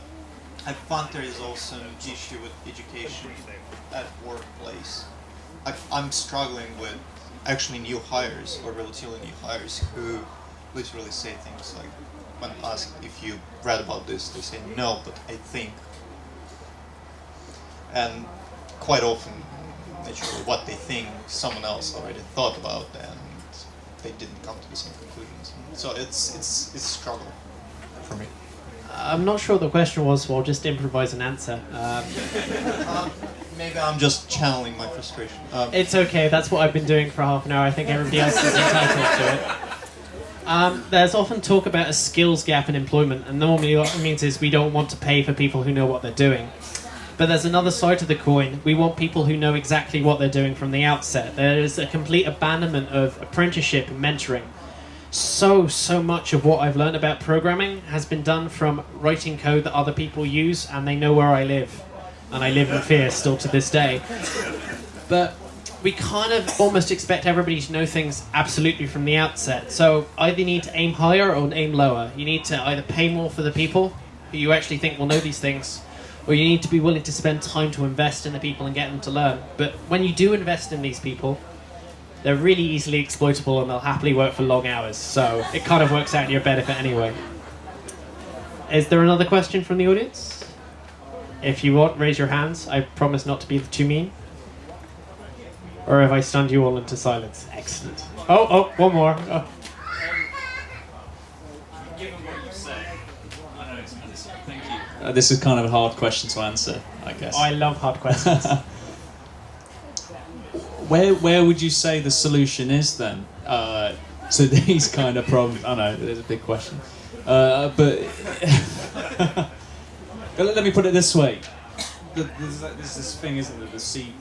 I find there is also an issue with education at workplace. I'm struggling with actually new hires or relatively new hires who literally say things like, when asked if you read about this, they say no, but I think. And quite often, naturally, what they think someone else already thought about, and they didn't come to the same conclusions. So it's a struggle for me. I'm not sure what the question was, so I'll just improvise an answer. Maybe I'm just channeling my frustration. It's okay, that's what I've been doing for half an hour. I think everybody else is entitled to it. There's often talk about a skills gap in employment, and normally what it means is we don't want to pay for people who know what they're doing. But there's another side to the coin. We want people who know exactly what they're doing from the outset. There is a complete abandonment of apprenticeship and mentoring. So much of what I've learned about programming has been done from writing code that other people use, and they know where I live. And I live in fear still to this day. But we kind of almost expect everybody to know things absolutely from the outset. So either you need to aim higher or aim lower. You need to either pay more for the people who you actually think will know these things, or you need to be willing to spend time to invest in the people and get them to learn. But when you do invest in these people, they're really easily exploitable and they'll happily work for long hours. So it kind of works out in your benefit anyway. Is there another question from the audience? If you want, raise your hands. I promise not to be too mean. Or have I stunned you all into silence? Excellent. Oh, one more. Oh. Given what you say, I know it's thank you. This is kind of a hard question to answer, I guess. I love hard questions. Where would you say the solution is then to these kind of problems? I know there's a big question, but let me put it this way: there's this thing, isn't there? The C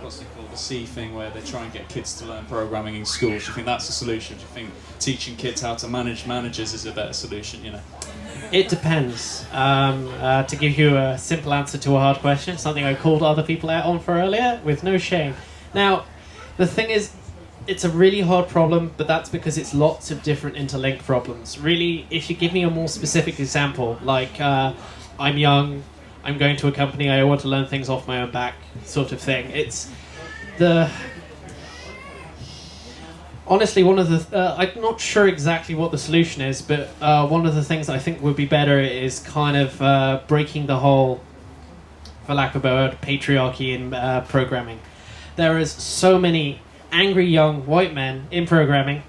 what's it called? The C thing, where they try and get kids to learn programming in schools. Do you think that's a solution? Do you think teaching kids how to manage managers is a better solution? You know. It depends. To give you a simple answer to a hard question, something I called other people out on for earlier, with no shame. Now, the thing is, it's a really hard problem, but that's because it's lots of different interlinked problems. Really, if you give me a more specific example, like I'm young, I'm going to a company, I want to learn things off my own back, sort of thing. It's the... Honestly, one of the... I'm not sure exactly what the solution is, but one of the things I think would be better is kind of breaking the whole, for lack of a word, patriarchy in programming. There is so many angry young white men in programming,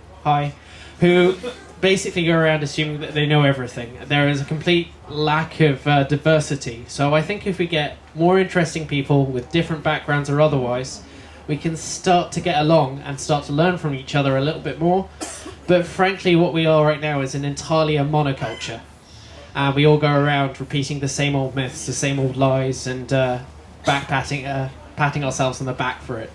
who basically go around assuming that they know everything. There is a complete lack of diversity. So I think if we get more interesting people with different backgrounds or otherwise, we can start to get along and start to learn from each other a little bit more. But frankly, what we are right now is entirely a monoculture. And we all go around repeating the same old myths, the same old lies, and patting ourselves on the back for it.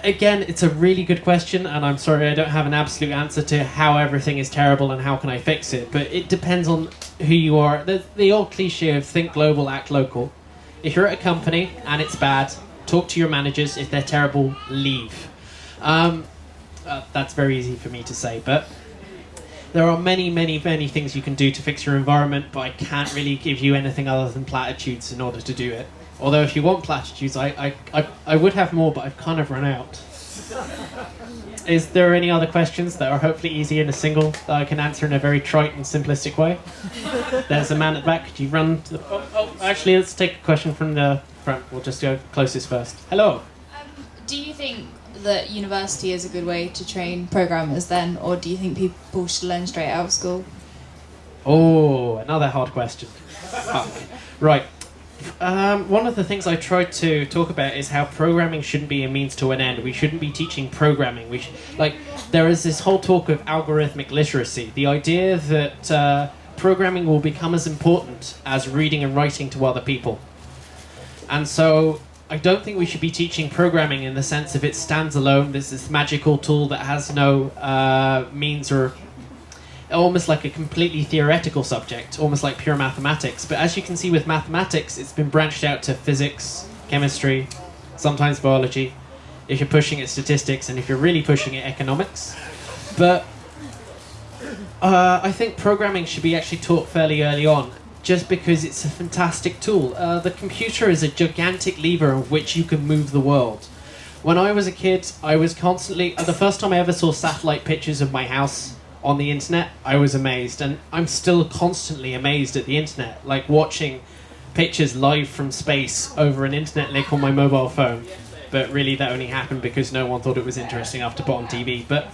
Again, it's a really good question, and I'm sorry I don't have an absolute answer to how everything is terrible and how can I fix it, but it depends on who you are. The old cliche of think global, act local. If you're at a company and it's bad, talk to your managers. If they're terrible, leave. That's very easy for me to say, but there are many things you can do to fix your environment, but I can't really give you anything other than platitudes in order to do it. Although if you want platitudes, I would have more, but I've kind of run out. Is there any other questions that are hopefully easy in a single that I can answer in a very trite and simplistic way? There's a man at the back. Could you run to the... actually, let's take a question from the front. We'll just go closest first. Hello. Do you think that university is a good way to train programmers then, or do you think people should learn straight out of school? Oh, another hard question. Right. One of the things I tried to talk about is how programming shouldn't be a means to an end. We shouldn't be teaching programming. There is this whole talk of algorithmic literacy. The idea that programming will become as important as reading and writing to other people. And so I don't think we should be teaching programming in the sense of it stands alone. There's this magical tool that has no means, or almost like a completely theoretical subject, almost like pure mathematics. But as you can see with mathematics, it's been branched out to physics, chemistry, sometimes biology, if you're pushing it statistics, and if you're really pushing it economics. But I think programming should be actually taught fairly early on, just because it's a fantastic tool. The computer is a gigantic lever on which you can move the world. When I was a kid, I was constantly... the first time I ever saw satellite pictures of my house on the internet, I was amazed, and I'm still constantly amazed at the internet, like watching pictures live from space over an internet link on my mobile phone. but really that only happened because no one thought it was interesting enough to put on TV. But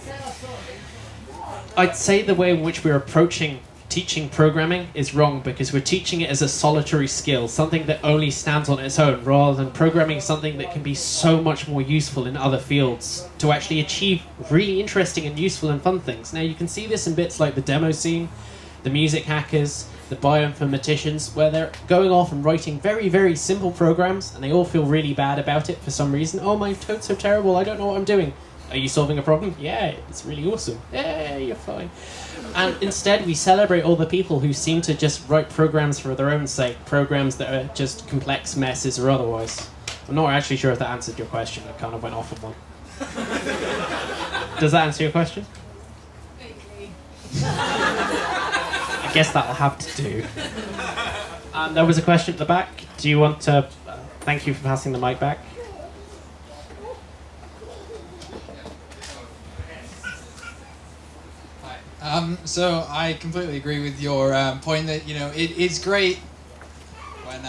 I'd say the way in which we're approaching teaching programming is wrong, because we're teaching it as a solitary skill, something that only stands on its own, rather than programming something that can be so much more useful in other fields to actually achieve really interesting and useful and fun things. Now you can see this in bits like the demo scene, the music hackers, the bioinformaticians, where they're going off and writing very, very simple programs, and they all feel really bad about it for some reason. Oh, my code's so terrible, I don't know what I'm doing. Are you solving a problem? Yeah, it's really awesome. Yeah, you're fine. And instead we celebrate all the people who seem to just write programs for their own sake, programs that are just complex messes or otherwise. I'm not actually sure if that answered your question, I kind of went off on one. Does that answer your question? I guess that'll have to do. There was a question at the back. Do you want to... thank you for passing the mic back. So I completely agree with your point that, you know, it's great when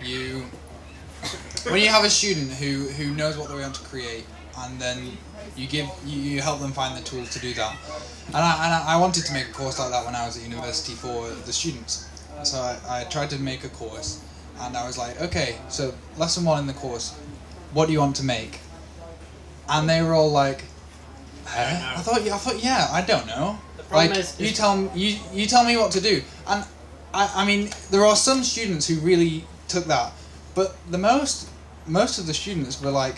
you have a student who knows what they want to create, and then you help them find the tools to do that. And I wanted to make a course like that when I was at university for the students. So I tried to make a course, and I was like, okay, so lesson 1 in the course, what do you want to make? And they were all like, I thought, yeah, I don't know. Like, you tell me what to do. And I mean, there are some students who really took that, but most of the students were like,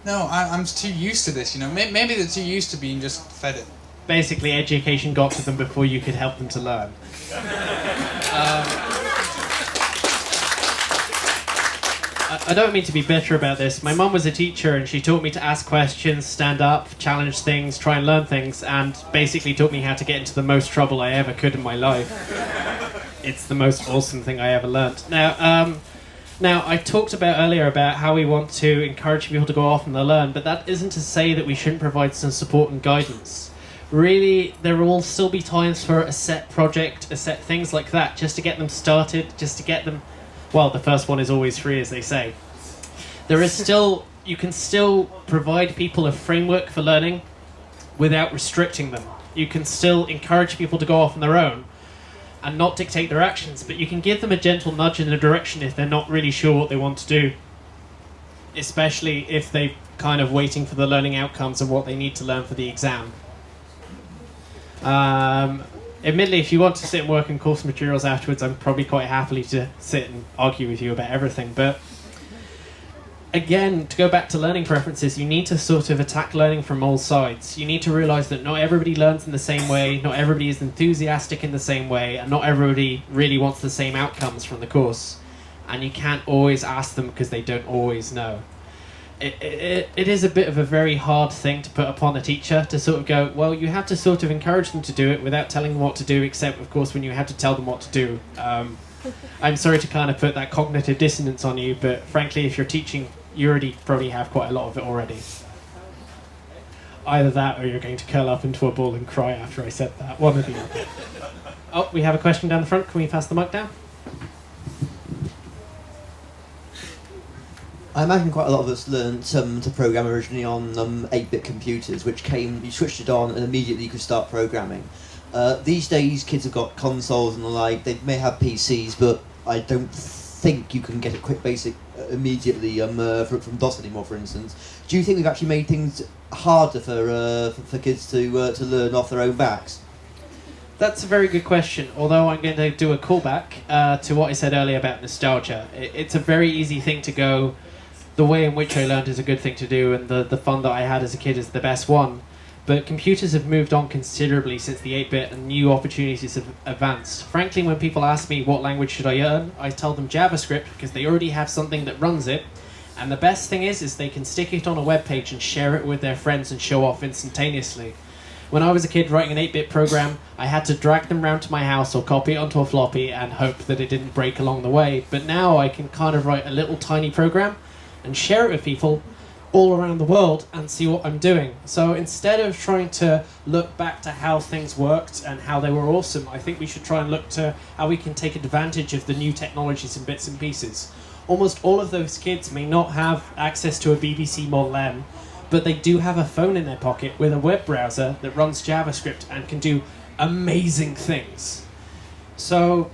no, I'm too used to this. You know, maybe they're too used to being just fed it. Basically, education got to them before you could help them to learn. I don't mean to be bitter about this. My mum was a teacher and she taught me to ask questions, stand up, challenge things, try and learn things, and basically taught me how to get into the most trouble I ever could in my life. It's the most awesome thing I ever learnt. Now, I talked about earlier about how we want to encourage people to go off and learn, but that isn't to say that we shouldn't provide some support and guidance. Really, there will still be times for a set project, a set things like that, just to get them started, just to get them... Well, the first one is always free, as they say. There is still... You can still provide people a framework for learning without restricting them. You can still encourage people to go off on their own and not dictate their actions, but you can give them a gentle nudge in a direction if they're not really sure what they want to do. Especially if they're kind of waiting for the learning outcomes and what they need to learn for the exam. Admittedly, if you want to sit and work on course materials afterwards, I'm probably quite happily to sit and argue with you about everything, but again, to go back to learning preferences, you need to sort of attack learning from all sides. You need to realise that not everybody learns in the same way, not everybody is enthusiastic in the same way, and not everybody really wants the same outcomes from the course. And you can't always ask them because they don't always know. It is a bit of a very hard thing to put upon a teacher to sort of go, well, you have to sort of encourage them to do it without telling them what to do, except, of course, when you have to tell them what to do. I'm sorry to kind of put that cognitive dissonance on you, but frankly, if you're teaching, you already probably have quite a lot of it already. Either that or you're going to curl up into a ball and cry after I said that. One or the other. Oh, we have a question down the front. Can we pass the mic down? I imagine quite a lot of us learned to program originally on 8-bit computers, which came, you switched it on and immediately you could start programming. These days kids have got consoles and the like, they may have PCs, but I don't think you can get a quick basic immediately from DOS anymore, for instance. Do you think we've actually made things harder for kids to learn off their own backs? That's a very good question, although I'm going to do a callback to what I said earlier about nostalgia. It's a very easy thing to go, the way in which I learned is a good thing to do, and the fun that I had as a kid is the best one. But computers have moved on considerably since the 8-bit and new opportunities have advanced. Frankly, when people ask me what language should I learn, I tell them JavaScript because they already have something that runs it. And the best thing is they can stick it on a web page and share it with their friends and show off instantaneously. When I was a kid writing an 8-bit program, I had to drag them round to my house or copy it onto a floppy and hope that it didn't break along the way. But now I can kind of write a little tiny program and share it with people all around the world and see what I'm doing. So instead of trying to look back to how things worked and how they were awesome, I think we should try and look to how we can take advantage of the new technologies and bits and pieces. Almost all of those kids may not have access to a BBC Model M, but they do have a phone in their pocket with a web browser that runs JavaScript and can do amazing things. So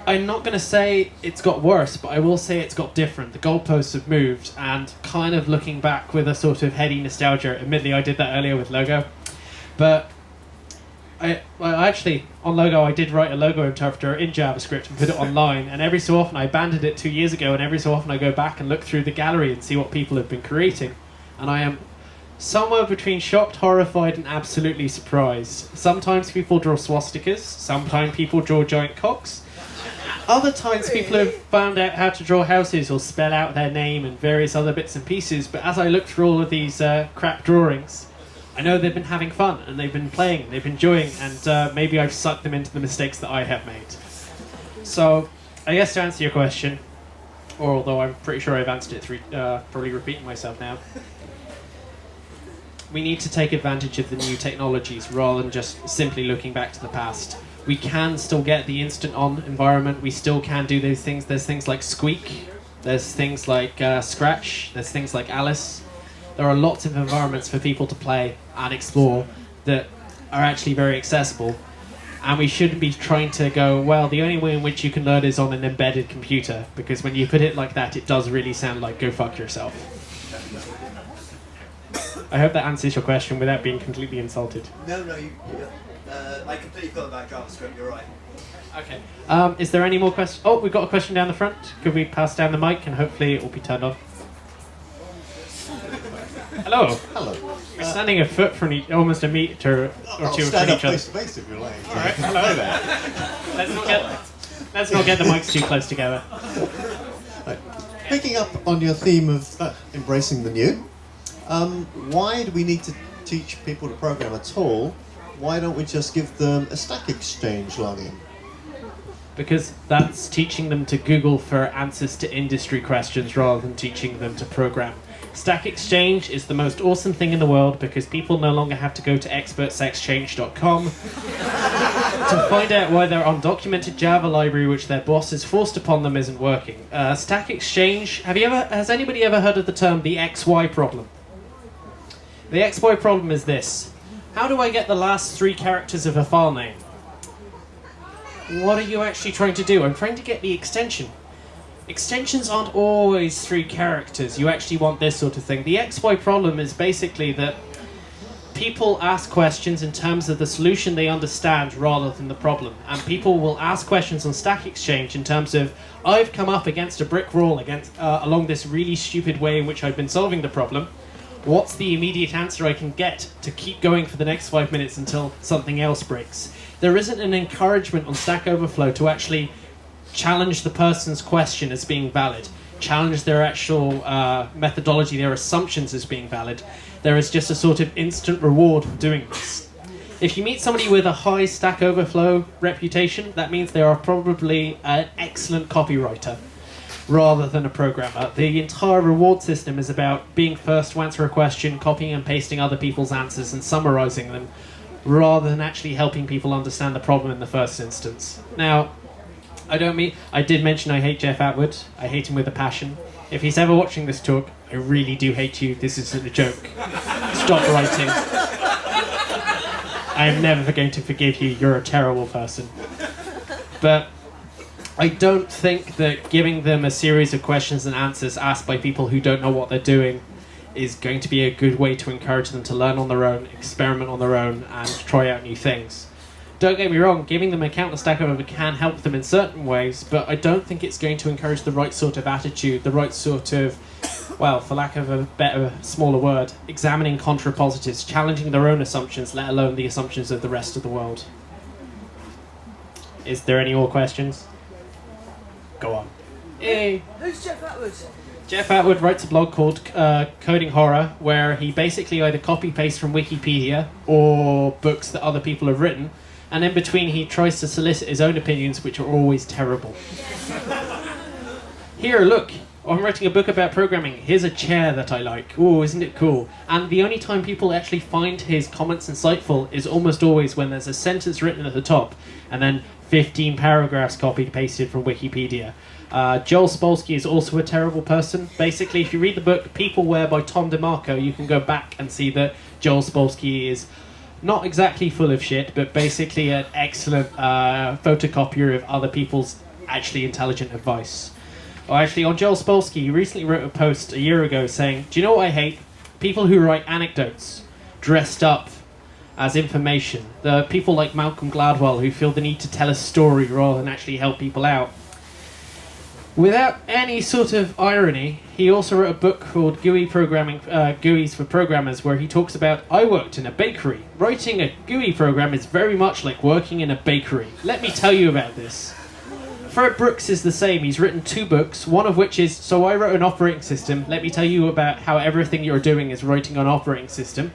I'm not going to say it's got worse, but I will say it's got different. The goalposts have moved, and kind of looking back with a sort of heady nostalgia. Admittedly, I did that earlier with Logo, but actually, on Logo, I did write a logo interpreter in JavaScript and put it online, and every so often I abandoned it 2 years ago, and every so often I go back and look through the gallery and see what people have been creating, and I am somewhere between shocked, horrified, and absolutely surprised. Sometimes people draw swastikas, sometimes people draw giant cocks. Other times people have found out how to draw houses or spell out their name and various other bits and pieces, but as I look through all of these crap drawings, I know they've been having fun and they've been playing, they've been enjoying, and maybe I've sucked them into the mistakes that I have made. So, I guess to answer your question, or although I'm pretty sure I've answered it through probably repeating myself now, we need to take advantage of the new technologies rather than just simply looking back to the past. We can still get the instant on environment, we still can do those things. There's things like Squeak, there's things like Scratch, there's things like Alice. There are lots of environments for people to play and explore that are actually very accessible. And we shouldn't be trying to go, well, the only way in which you can learn is on an embedded computer, because when you put it like that, it does really sound like go fuck yourself. I hope that answers your question without being completely insulted. No, I completely forgot about JavaScript, you're right. Okay. Is there any more questions? Oh, we've got a question down the front. Could we pass down the mic and hopefully it will be turned on? Hello. Hello. We're standing a foot from almost a meter or two stand from up each other. face to face if you like. All right. Hello there. Let's not get the mics too close together. Right. Picking up on your theme of embracing the new, why do we need to teach people to program at all? Why don't we just give them a Stack Exchange login? Because that's teaching them to Google for answers to industry questions rather than teaching them to program. Stack Exchange is the most awesome thing in the world because people no longer have to go to expertsexchange.com to find out why their undocumented Java library which their boss has forced upon them isn't working. Stack Exchange, has anybody ever heard of the term the XY problem? The XY problem is this. How do I get the last 3 characters of a file name? What are you actually trying to do? I'm trying to get the extension. Extensions aren't always 3 characters. You actually want this sort of thing. The XY problem is basically that people ask questions in terms of the solution they understand rather than the problem. And people will ask questions on Stack Exchange in terms of, I've come up against a brick wall along this really stupid way in which I've been solving the problem. What's the immediate answer I can get to keep going for the next 5 minutes until something else breaks? There isn't an encouragement on Stack Overflow to actually challenge the person's question as being valid, challenge their actual methodology, their assumptions as being valid. There is just a sort of instant reward for doing this. If you meet somebody with a high Stack Overflow reputation, that means they are probably an excellent copywriter rather than a programmer. The entire reward system is about being first to answer a question, copying and pasting other people's answers and summarizing them, rather than actually helping people understand the problem in the first instance. Now, I did mention I hate Jeff Atwood. I hate him with a passion. If he's ever watching this talk, I really do hate you. This isn't a joke. Stop writing. I am never going to forgive you. You're a terrible person. But I don't think that giving them a series of questions and answers asked by people who don't know what they're doing is going to be a good way to encourage them to learn on their own, experiment on their own, and try out new things. Don't get me wrong, giving them a counter Stack Overflow can help them in certain ways, but I don't think it's going to encourage the right sort of attitude, the right sort of, well, for lack of a better, smaller word, examining contrapositives, challenging their own assumptions, let alone the assumptions of the rest of the world. Is there any more questions? Go on. Hey. Who's Jeff Atwood? Jeff Atwood writes a blog called Coding Horror, where he basically either copy-pastes from Wikipedia or books that other people have written, and in between he tries to solicit his own opinions, which are always terrible. Here, look, Oh, I'm writing a book about programming. Here's a chair that I like. Oh, isn't it cool? And the only time people actually find his comments insightful is almost always when there's a sentence written at the top and then 15 paragraphs copied pasted from Wikipedia. Joel Spolsky is also a terrible person. Basically, if you read the book Peopleware by Tom DeMarco, you can go back and see that Joel Spolsky is not exactly full of shit, but basically an excellent photocopier of other people's actually intelligent advice. Or actually, on Joel Spolsky, he recently wrote a post a year ago saying, do you know what I hate? People who write anecdotes dressed up as information. The people like Malcolm Gladwell who feel the need to tell a story rather than actually help people out. Without any sort of irony, he also wrote a book called GUIs for Programmers, where he talks about, I worked in a bakery. Writing a GUI program is very much like working in a bakery. Let me tell you about this. Fred Brooks is the same. He's written 2 books, one of which is, So I Wrote an Operating System. Let me tell you about how everything you're doing is writing an operating system.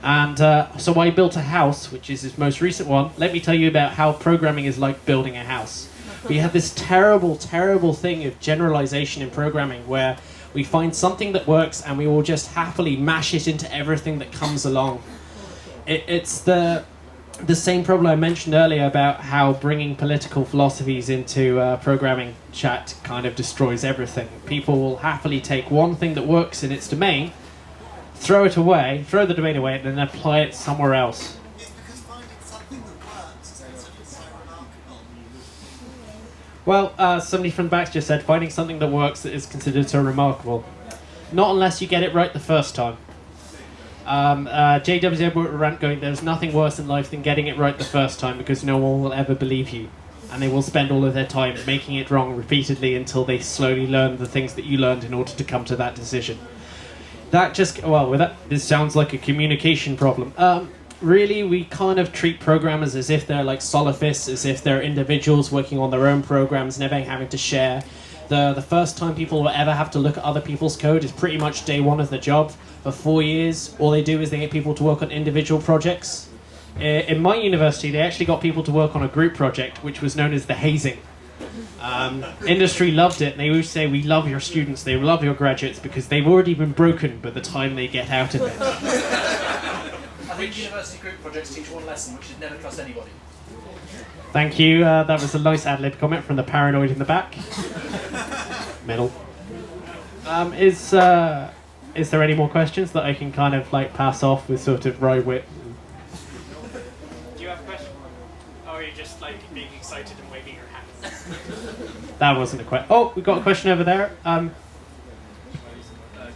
And So I Built a House, which is his most recent one. Let me tell you about how programming is like building a house. We have this terrible, terrible thing of generalization in programming where we find something that works and we will just happily mash it into everything that comes along. It's the same problem I mentioned earlier about how bringing political philosophies into programming chat kind of destroys everything. People will happily take one thing that works in its domain, throw it away, throw the domain away, and then apply it somewhere else. It's because finding something that works is considered so remarkable. Well, somebody from the back just said, finding something that works is considered so remarkable. Not unless you get it right the first time. JWZ wrote a rant going, there's nothing worse in life than getting it right the first time because no one will ever believe you. And they will spend all of their time making it wrong repeatedly until they slowly learn the things that you learned in order to come to that decision. This sounds like a communication problem. Really, we kind of treat programmers as if they're like solofists, as if they're individuals working on their own programs, never having to share. The first time people will ever have to look at other people's code is pretty much day one of the job. For 4 years, all they do is they get people to work on individual projects. In my university, they actually got people to work on a group project, which was known as the hazing. Industry loved it, and they always say, we love your students, they love your graduates, because they've already been broken by the time they get out of it. I think university group projects teach one lesson, which is never trust anybody. Thank you, that was a nice ad-lib comment from the paranoid in the back. Middle. Is there any more questions that I can kind of like pass off with sort of wry wit? Do you have a question? Or are you just like being excited and waving your hands? That wasn't a question. Oh, we've got a question over there.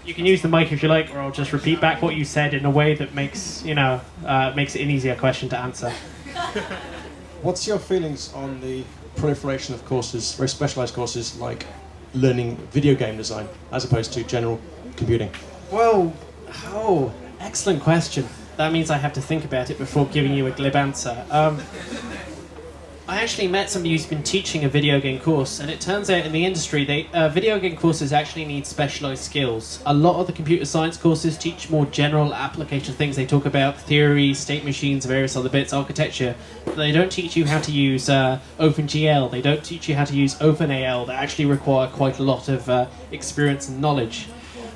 You can use the mic if you like, or I'll just repeat back what you said in a way that makes it an easier question to answer. What's your feelings on the proliferation of courses, very specialised courses like learning video game design as opposed to general computing? Well, excellent question. That means I have to think about it before giving you a glib answer. I actually met somebody who's been teaching a video game course, and it turns out in the industry, video game courses actually need specialised skills. A lot of the computer science courses teach more general application things. They talk about theory, state machines, various other bits, architecture. They don't teach you how to use OpenGL. They don't teach you how to use OpenAL. They actually require quite a lot of experience and knowledge.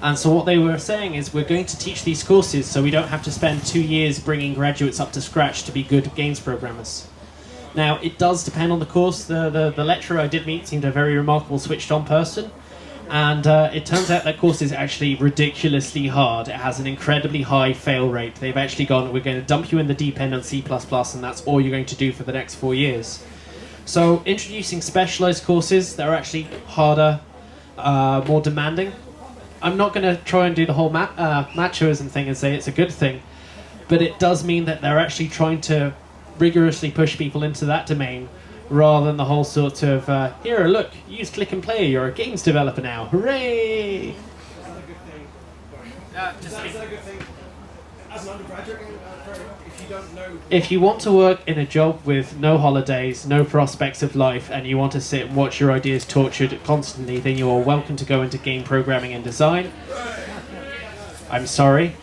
And so what they were saying is, we're going to teach these courses so we don't have to spend 2 years bringing graduates up to scratch to be good games programmers. Now, it does depend on the course. The lecturer I did meet seemed a very remarkable switched-on person, and it turns out that course is actually ridiculously hard. It has an incredibly high fail rate. They've actually gone, we're going to dump you in the deep end on C++, and that's all you're going to do for the next 4 years. So introducing specialised courses that are actually harder, more demanding. I'm not going to try and do the whole machoism thing and say it's a good thing, but it does mean that they're actually trying to rigorously push people into that domain rather than the whole sort of, here, look, use click and play, you're a games developer now, hooray! That's a good thing. Is that a good thing as an undergraduate? If you don't know... If you want to work in a job with no holidays, no prospects of life, and you want to sit and watch your ideas tortured constantly, then you are welcome to go into game programming and design. I'm sorry.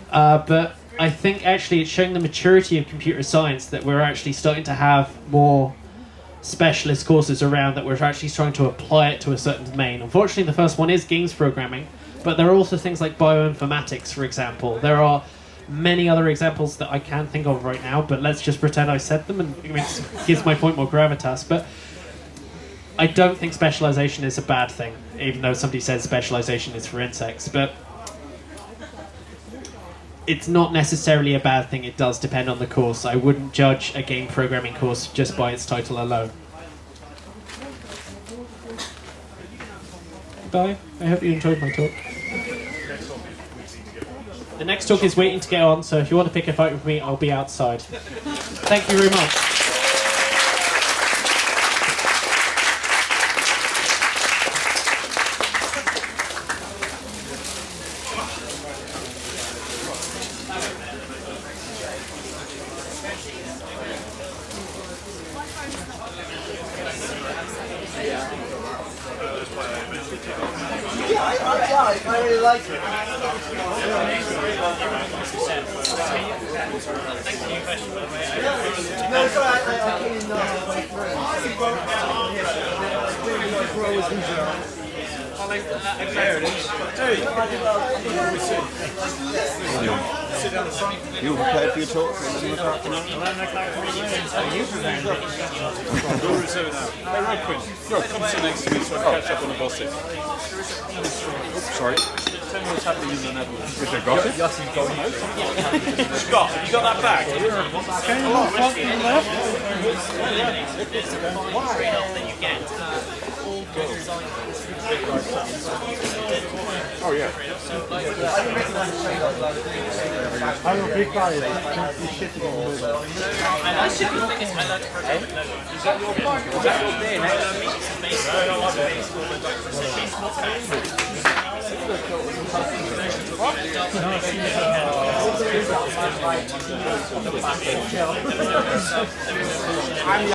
But I think actually it's showing the maturity of computer science that we're actually starting to have more specialist courses around that we're actually trying to apply it to a certain domain. Unfortunately, the first one is games programming, but there are also things like bioinformatics, for example. There are many other examples that I can't think of right now, but let's just pretend I said them, and it gives my point more gravitas. But I don't think specialization is a bad thing, even though somebody says specialization is for insects. But it's not necessarily a bad thing. It does depend on the course. I wouldn't judge a game programming course just by its title alone. Bye. I hope you enjoyed my talk. The next talk is waiting to get on, so if you want to pick a fight with me, I'll be outside. Thank you very much. I really like it. No, it's alright. I came in halfway You prepared for your talk? Hey, Rodquin, come sit next to me so I can catch up on the gossip. Sorry. Tell me what's happening in the Netherlands. With the gossip? Scott, have you got that back? Can you not fuck me left? Oh, yeah. I will be quiet. You're shitting on the middle. I like shitting thing is I like to protect the Is that your part? Is that your day? No,